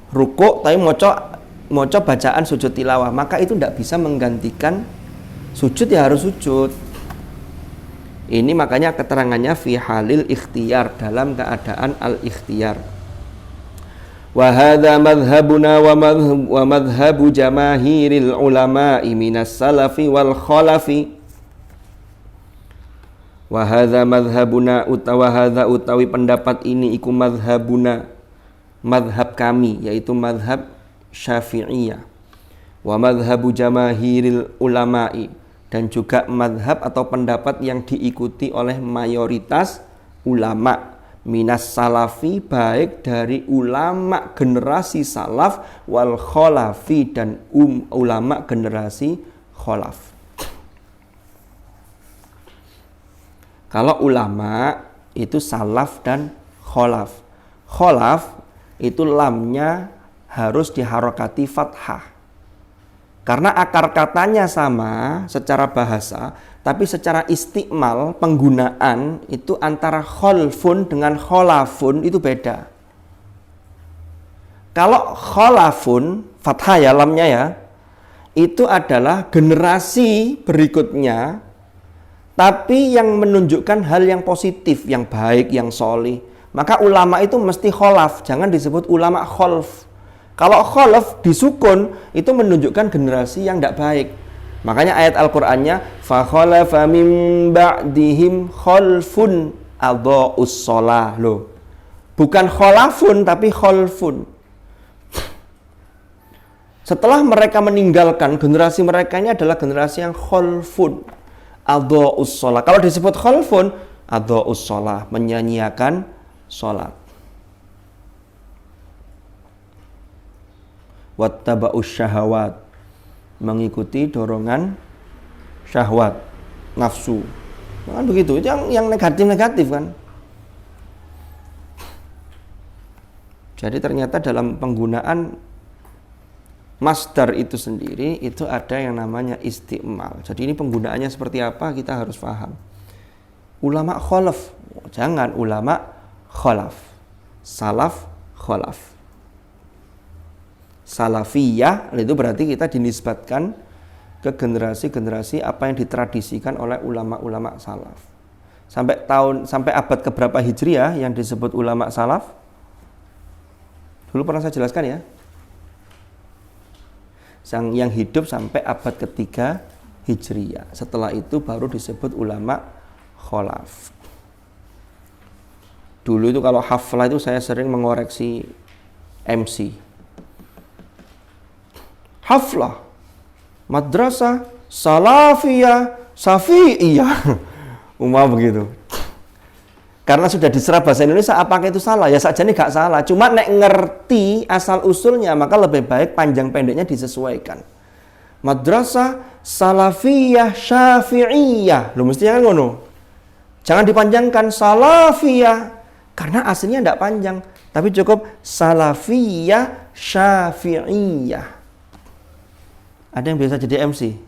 Rukuk tapi moco bacaan sujud tilawah, maka itu tidak bisa menggantikan sujud, ya harus sujud. Ini makanya keterangannya fi halil ikhtiar, dalam keadaan al-ikhtiar. Wa hadza madhhabuna wa madhhabu jamaahiril ulama'i minas salafi wal khalafi. Wa hadza madhhabuna utawi pendapat ini iku madhhabuna, madhab kami, yaitu madhab Syafi'iyah. Wa madhabu jamaahiril ulama'i, dan juga madhab atau pendapat yang diikuti oleh mayoritas ulama, minas salafi, baik dari ulama generasi salaf, wal kholafi, dan ulama generasi kholaf. Kalau ulama itu salaf dan kholaf. Kholaf itu lamnya harus diharokati fathah. Karena akar katanya sama secara bahasa, tapi secara istiqmal, penggunaan itu antara kholfun dengan kholafun itu beda. Kalau kholafun, fathah ya lamnya ya, itu adalah generasi berikutnya, tapi yang menunjukkan hal yang positif, yang baik, yang solih. Maka ulama itu mesti kholaf, jangan disebut ulama kholf. Kalau kholf disukun, itu menunjukkan generasi yang tidak baik. Makanya ayat Al-Qur'annya fa khalafa mim ba'dihim kholfun adha'us shalah. Loh. Bukan kholafun tapi kholfun. Setelah mereka meninggalkan, generasi mereka ini adalah generasi yang kholfun adha'us shalah. Kalau disebut kholfun adha'us shalah, menyanyiakan sholat. Wattaba'us syahawat, mengikuti dorongan syahwat, nafsu. Kan begitu, itu yang negatif-negatif kan. Jadi ternyata dalam penggunaan masdar itu sendiri itu ada yang namanya istiqmal. Jadi ini penggunaannya seperti apa kita harus paham. Ulama kholaf, jangan ulama kholaf. Salaf, kholaf. Salafiyah itu berarti kita dinisbatkan ke generasi-generasi apa yang ditradisikan oleh ulama-ulama salaf. Sampai abad keberapa Hijriah yang disebut ulama salaf? Dulu pernah saya jelaskan ya. Yang hidup sampai abad ketiga Hijriah. Setelah itu baru disebut ulama kholaf. Dulu itu kalau haflah itu saya sering mengoreksi MC. Haflah, madrasah, salafiyah, safi'iyah. Umum begitu. Karena sudah diserap bahasa Indonesia, apakah itu salah? Ya saja nih gak salah. Cuma nek ngerti asal usulnya, maka lebih baik panjang pendeknya disesuaikan. Madrasah salafiyah syafi'iyah. Lu mesti kan ngono. Jangan dipanjangkan salafiyah karena aslinya tidak panjang, tapi cukup salafiyah syafi'iyah. Ada yang biasa jadi MC.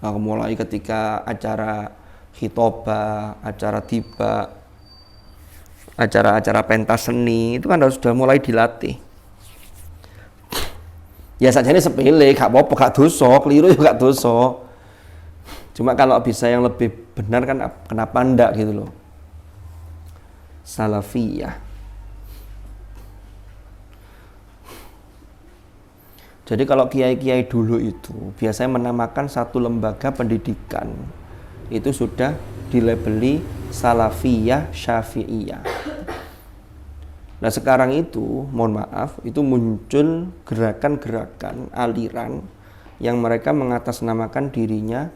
Nah, mulai ketika acara khitobah, acara tiba, acara-acara pentas seni itu kan harus sudah mulai dilatih. Ya saja ini sepele, gak apa-apa, gak dosa, keliru juga gak dosa. Cuma kalau bisa yang lebih benar kan kenapa enggak gitu loh. Salafiyah. Jadi kalau kiai-kiai dulu itu biasanya menamakan satu lembaga pendidikan itu sudah dilabeli salafiyah syafi'iyah. Nah sekarang itu, mohon maaf, itu muncul gerakan-gerakan, aliran yang mereka mengatasnamakan dirinya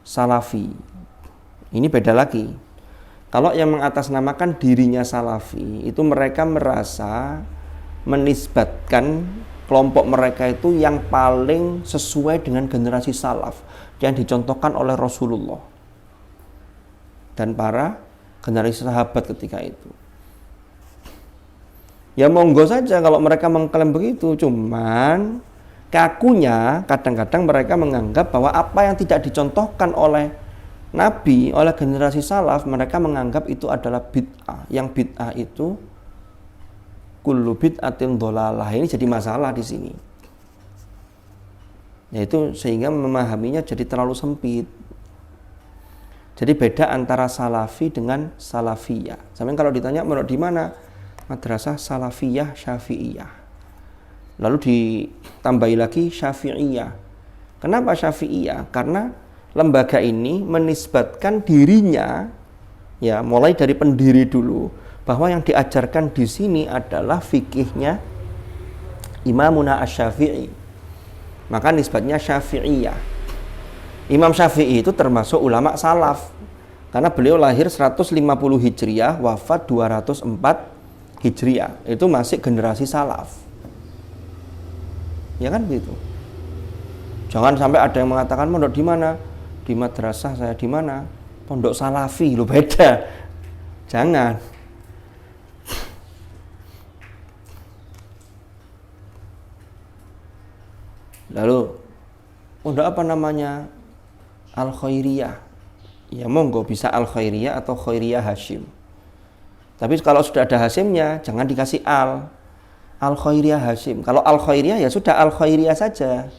salafi. Ini beda lagi. Kalau yang mengatasnamakan dirinya salafi, itu mereka merasa menisbatkan kelompok mereka itu yang paling sesuai dengan generasi salaf yang dicontohkan oleh Rasulullah dan para generasi sahabat ketika itu. Ya monggo saja kalau mereka mengklaim begitu, cuman kakunya kadang-kadang mereka menganggap bahwa apa yang tidak dicontohkan oleh Nabi, oleh generasi salaf, mereka menganggap itu adalah bid'ah. Yang bid'ah itu kullu bid'atin dhalalah. Ini jadi masalah di sini. Yaitu sehingga memahaminya jadi terlalu sempit. Jadi beda antara salafi dengan salafiyah. Sampai kalau ditanya menurut di mana? Madrasah salafiyah syafi'iyah. Lalu ditambahi lagi syafi'iyah. Kenapa syafi'iyah? Karena lembaga ini menisbatkan dirinya, ya mulai dari pendiri dulu, bahwa yang diajarkan di sini adalah fikihnya Imamuna Asy-Syafi'i. Maka nisbatnya Syafi'iyah. Imam Syafi'i itu termasuk ulama salaf. Karena beliau lahir 150 Hijriah, wafat 204 Hijriah. Itu masih generasi salaf. Ya kan begitu. Jangan sampai ada yang mengatakan pondok di mana? Di madrasah saya di mana? Pondok Salafi, lo beda. Jangan. Lalu pondok apa namanya? Al-Khairiyah. Ya monggo bisa Al-Khairiyah atau Khairiyah Hashim. Tapi kalau sudah ada Hashimnya, jangan dikasih Al-Khairiyah Hashim. Kalau Al-Khairiyah ya sudah Al-Khairiyah saja.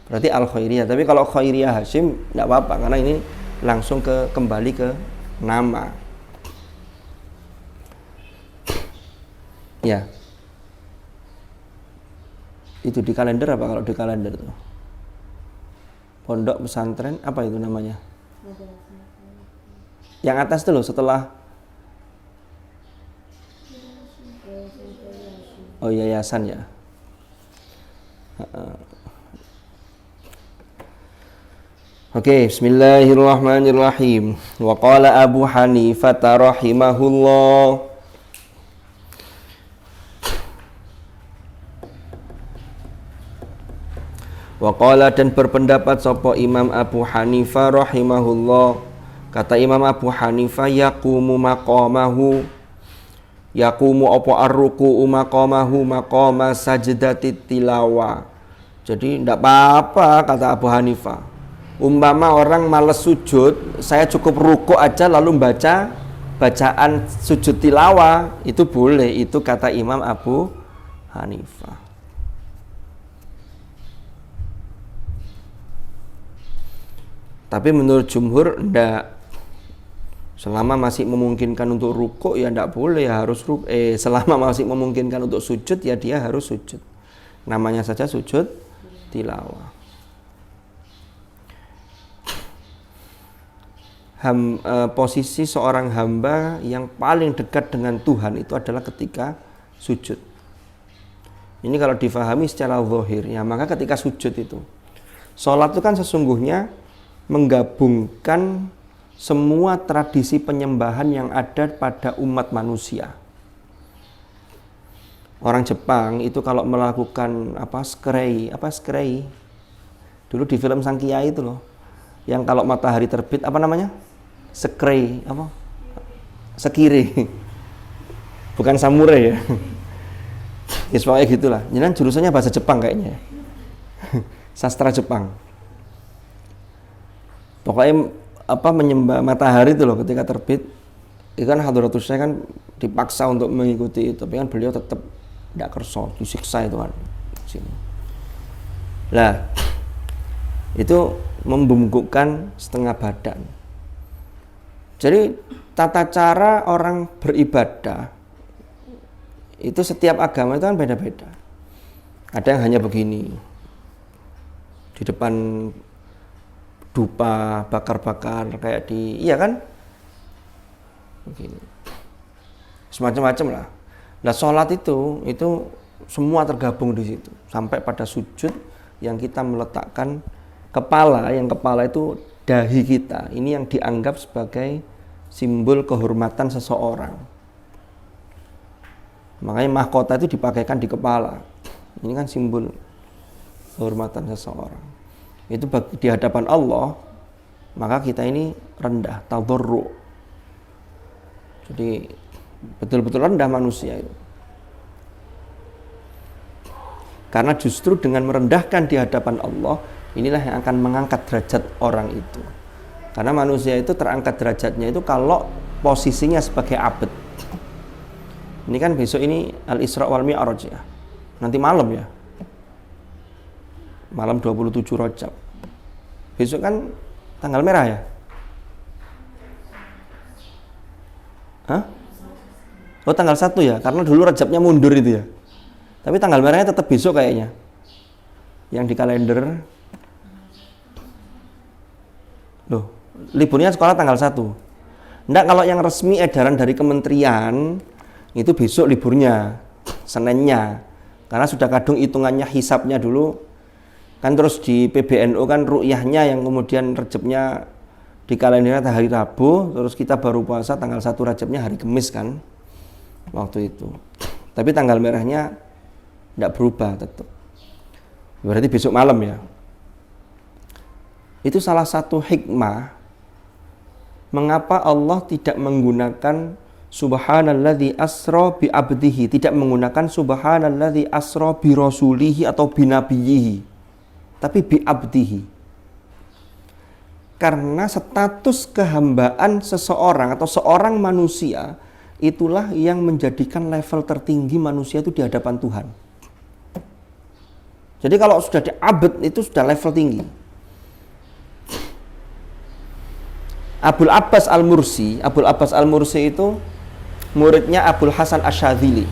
Berarti Al-Khairiyah. Tapi kalau Khairiyah Hashim tidak apa-apa karena ini langsung kembali ke nama. Ya. Itu di kalender apa kalau di kalender tuh? Pondok pesantren apa itu namanya? Yang atas tuh loh setelah oh yayasan ya. Oke, bismillahirrahmanirrahim. Wa qala Abu Hanifah rahimahullah. Wa qala dan berpendapat sapa Imam Abu Hanifah rahimahullah. Kata Imam Abu Hanifah yaqumu maqamahu. Yaqumu apa ar-ruku'u maqamahu maqama sajdati tilawah. Jadi tidak apa-apa kata Abu Hanifah. Umpama orang malas sujud, saya cukup ruku aja lalu baca bacaan sujud tilawah, itu boleh. Itu kata Imam Abu Hanifah. Tapi menurut jumhur enggak. Selama masih memungkinkan untuk rukuk ya enggak boleh, ya harus selama masih memungkinkan untuk sujud ya dia harus sujud. Namanya saja sujud tilawah. Posisi seorang hamba yang paling dekat dengan Tuhan itu adalah ketika sujud. Ini kalau difahami secara zahir ya, maka ketika sujud itu. Salat itu kan sesungguhnya menggabungkan semua tradisi penyembahan yang ada pada umat manusia. Orang Jepang itu kalau melakukan skrei dulu di film Sang Kiai itu loh, yang kalau matahari terbit apa namanya, skrei sekiri, bukan samurai ya. Ya pokoknya gitulah. Jangan jurusannya bahasa Jepang kayaknya, sastra Jepang. Pokoknya menyembah matahari itu loh ketika terbit. Itu kan Hadratus Syekh kan dipaksa untuk mengikuti itu, tapi kan beliau tetap tidak kerso, disiksa itu kan sini. Nah, itu membungkukkan setengah badan. Jadi tata cara orang beribadah itu setiap agama itu kan beda-beda. Ada yang hanya begini, di depan dupa bakar-bakar kayak iya kan, begini, semacam-macam lah. Nah, sholat itu semua tergabung di situ, sampai pada sujud yang kita meletakkan kepala, yang kepala itu dahi kita, ini yang dianggap sebagai simbol kehormatan seseorang. Makanya mahkota itu dipakaikan di kepala, ini kan simbol kehormatan seseorang. Itu di hadapan Allah, maka kita ini rendah, tadarru. Jadi betul-betul rendah manusia itu. Karena justru dengan merendahkan di hadapan Allah, inilah yang akan mengangkat derajat orang itu. Karena manusia itu terangkat derajatnya itu kalau posisinya sebagai abd. Ini kan besok ini Al-Isra wal Mi'raj ya. Nanti malam ya. Malam 27 Rajab. Besok kan tanggal merah ya? Hah? Oh, tanggal 1 ya, karena dulu Rajabnya mundur itu ya. Tapi tanggal merahnya tetap besok kayaknya. Yang di kalender. Loh, liburnya sekolah tanggal 1. Enggak, kalau yang resmi edaran dari kementerian itu besok liburnya, Seninnya. Karena sudah kadung hitungannya, hisapnya dulu. Kan terus di PBNU kan ru'yahnya yang kemudian Rajabnya di kalendernya hari Rabu, terus kita baru puasa tanggal 1 Rajabnya hari Kamis kan waktu itu. Tapi tanggal merahnya tidak berubah tetap. Berarti besok malam ya. Itu salah satu hikmah mengapa Allah tidak menggunakan subhanalladzi asra bi abdihi, tidak menggunakan subhanalladzi asra bi rasulihi atau bi nabiyhi, tapi bi abdihi. Karena status kehambaan seseorang atau seorang manusia itulah yang menjadikan level tertinggi manusia itu di hadapan Tuhan. Jadi kalau sudah di abd itu sudah level tinggi. Abul Abbas Al-Mursi itu muridnya Abul Hasan Asyadzili.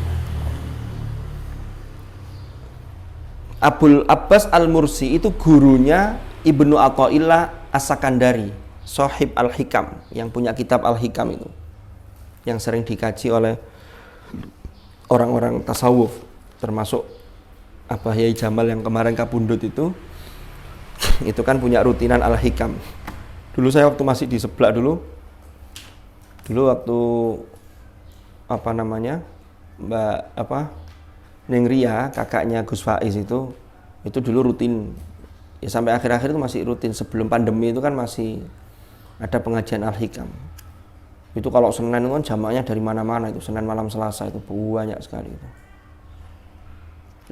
Abul Abbas Al-Mursi itu gurunya Ibnu Athaillah As-Sakandari, Shahib Al-Hikam, yang punya kitab Al-Hikam itu, yang sering dikaji oleh orang-orang tasawuf, termasuk Abah Yai Jamal yang kemarin kapundhut itu kan punya rutinan Al-Hikam. Dulu saya waktu masih di Seblak dulu waktu Mbak Neng Ria, kakaknya Gus Faiz itu dulu rutin ya, sampai akhir-akhir itu masih rutin. Sebelum pandemi itu kan masih ada pengajian Al-Hikam. Itu kalau Senin itu kan jamaknya dari mana-mana, itu Senin malam Selasa itu banyak sekali itu.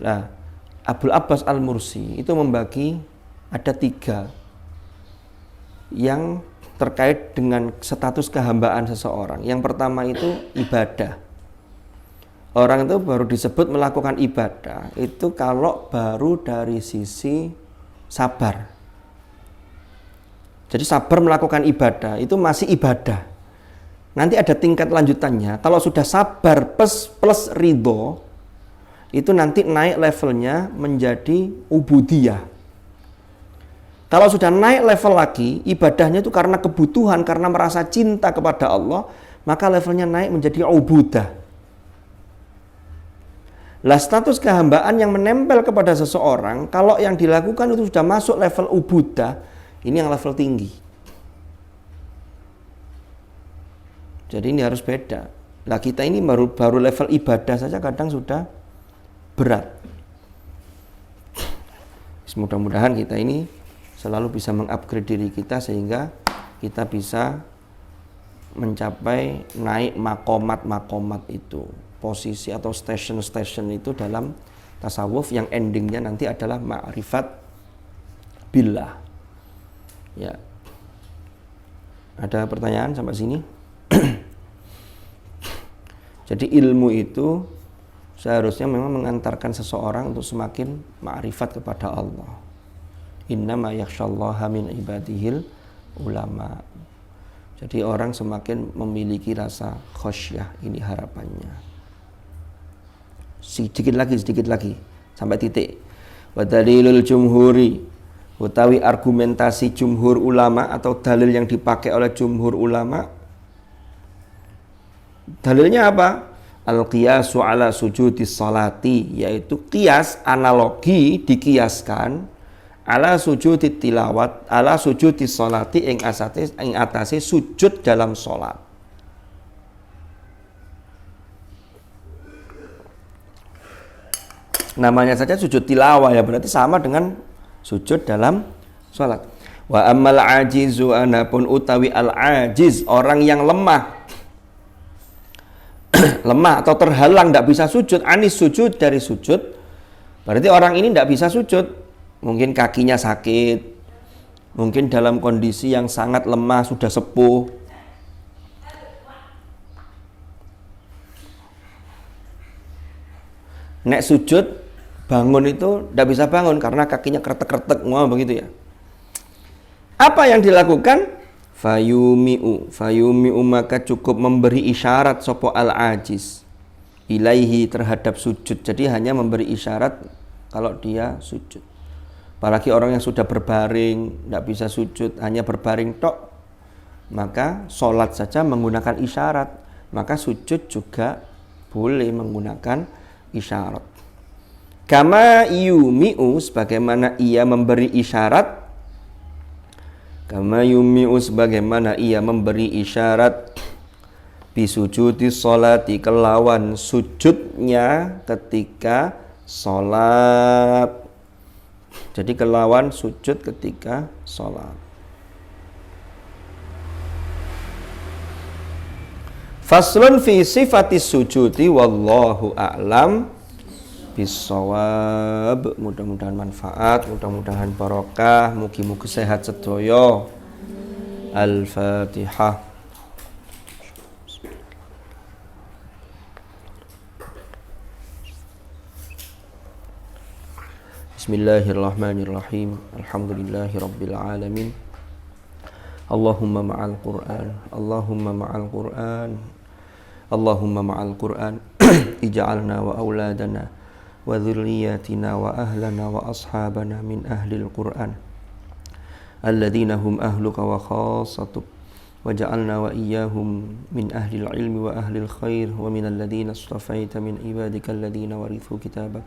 Nah, Abul Abbas Al-Mursi itu membagi ada 3 yang terkait dengan status kehambaan seseorang. Yang pertama itu ibadah. Orang itu baru disebut melakukan ibadah itu kalau baru dari sisi sabar. Jadi sabar melakukan ibadah itu masih ibadah. Nanti ada tingkat lanjutannya. Kalau sudah sabar plus ridho, itu nanti naik levelnya menjadi ubudiyah. Kalau sudah naik level lagi, ibadahnya itu karena kebutuhan, karena merasa cinta kepada Allah, maka levelnya naik menjadi ubudah. Lah, status kehambaan yang menempel kepada seseorang, kalau yang dilakukan itu sudah masuk level ubudah, ini yang level tinggi. Jadi ini harus beda. Lah, kita ini baru level ibadah saja kadang sudah berat. Mudah-mudahan kita ini selalu bisa mengupgrade diri kita sehingga kita bisa mencapai naik makomat itu, posisi atau station itu dalam tasawuf yang endingnya nanti adalah ma'rifat billah. Ya. Ada pertanyaan sampai sini? Jadi ilmu itu seharusnya memang mengantarkan seseorang untuk semakin ma'rifat kepada Allah. Innama yakhsyallaha min ibadihil ulama. Jadi orang semakin memiliki rasa khosyah, ini harapannya. Sedikit lagi sampai titik. Wa dalilul jumhuri, utawi argumentasi jumhur ulama atau dalil yang dipakai oleh jumhur ulama. Dalilnya apa? Al-qiyasu ala sujudis salati, yaitu qiyas, analogi, dikiaskan ala sujudit tilawat, ala sujudis salati ing atase sujud dalam salat. Namanya saja sujud tilawah ya, berarti sama dengan sujud dalam salat. Wa ammal ajizu, anapun utawi al-ajiz, orang yang lemah atau terhalang tidak bisa sujud, anis sujud, dari sujud, berarti orang ini tidak bisa sujud. Mungkin kakinya sakit, mungkin dalam kondisi yang sangat lemah, sudah sepuh. Nek sujud bangun itu tidak bisa bangun karena kakinya kretek-kretek, begitu ya. Apa yang dilakukan? Fayumi'u, maka cukup memberi isyarat sopo al-ajiz ilaihi, terhadap sujud. Jadi hanya memberi isyarat kalau dia sujud. Apalagi orang yang sudah berbaring, tidak bisa sujud, hanya berbaring tok, maka sholat saja menggunakan isyarat, maka sujud juga boleh menggunakan isyarat. Kama yumi'u, sebagaimana ia memberi isyarat, kama yumi'u, sebagaimana ia memberi isyarat, bisujudi sholati, kelawan sujudnya ketika sholat. Jadi kelawan sujud ketika sholat. Faslun fi sifatis sujudi, wallahu a'lam bisawab. Mudah-mudahan manfaat, mudah-mudahan barokah, mugi-mugi sehat sedoyo. Al-Fatihah. Bismillahirrahmanirrahim. Alhamdulillahi rabbil alamin. Allahumma ma'al Qur'an, Allahumma ma'al Qur'an, Allahumma ma'al Qur'an. Ij'alna wa auladana wa dhurriyyatina wa ahlana wa ashabana min ahlil Qur'an alladhina hum ahluka wa khassatuk, waj'alna wa iyyahum min ahlil ilmi wa ahlil khair wa min alladhina astafaita min ibadika alladhina warithu kitabak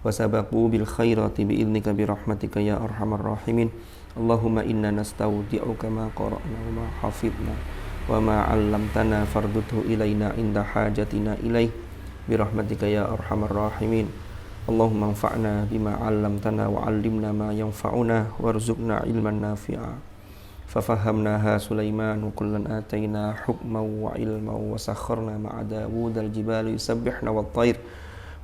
wa sabaqu bil khairati bi idnika bi rahmatika ya arhamar rahimin. Allahumma inna nastaudi'uka ma qara'na wa ma hafidna wa ma 'allamtana farduthu ilaina inda hajatina ilaih bi rahmatika ya arhamar rahimin. Allahumma anfa'na bima 'allamtana wa 'allimna ma yanfa'una warzuqna ilman nafi'a. Fafahamnaha Sulaiman wa kullan atayna hukman wa ilman wa sakharna ma'a Dawud al-jibali yusabbihna wat-tayr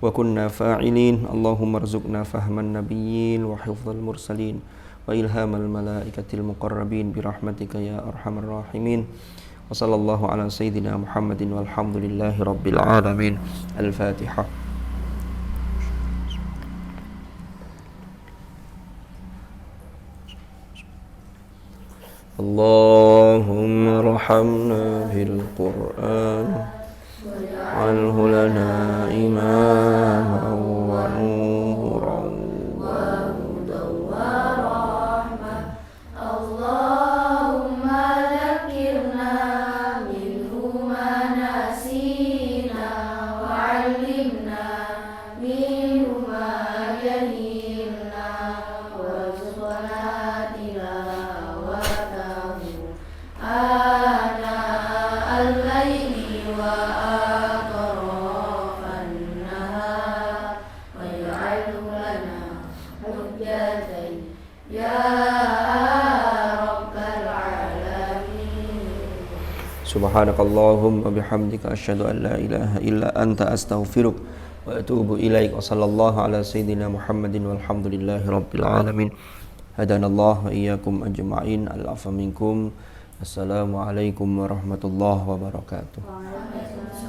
wa kunna fa'ilin. Allahumma arzuqna fahman nabiyyin wa hifdzal mursalin wa ilhamal malaikatil muqarrabin bi rahmatika ya arhamar rahimin. Wa sallallahu ala sayyidina Muhammadin walhamdulillahi rabbil alamin. Al-Fatihah. Allahumma rahamna bil Qur'an wa'alhu lana imaman wa nuran wa hudan wa rahmah. Allahumma dzakirna minhu ma nasina wa 'allimna minhu ma jahilna warzuqna tilawatahu ana al-laili wa atrafan nahar Subhanakallahumma bihamdika asyhadu an la ilaha illa anta astaghfiruk wa atubu ilaik. Wa sallallahu ala sayyidina Muhammadin walhamdulillahi rabbil alamin. Hadanallahu wa iyyakum ajma'in. Al-afwa minkum. Assalamualaikum warahmatullahi wabarakatuh.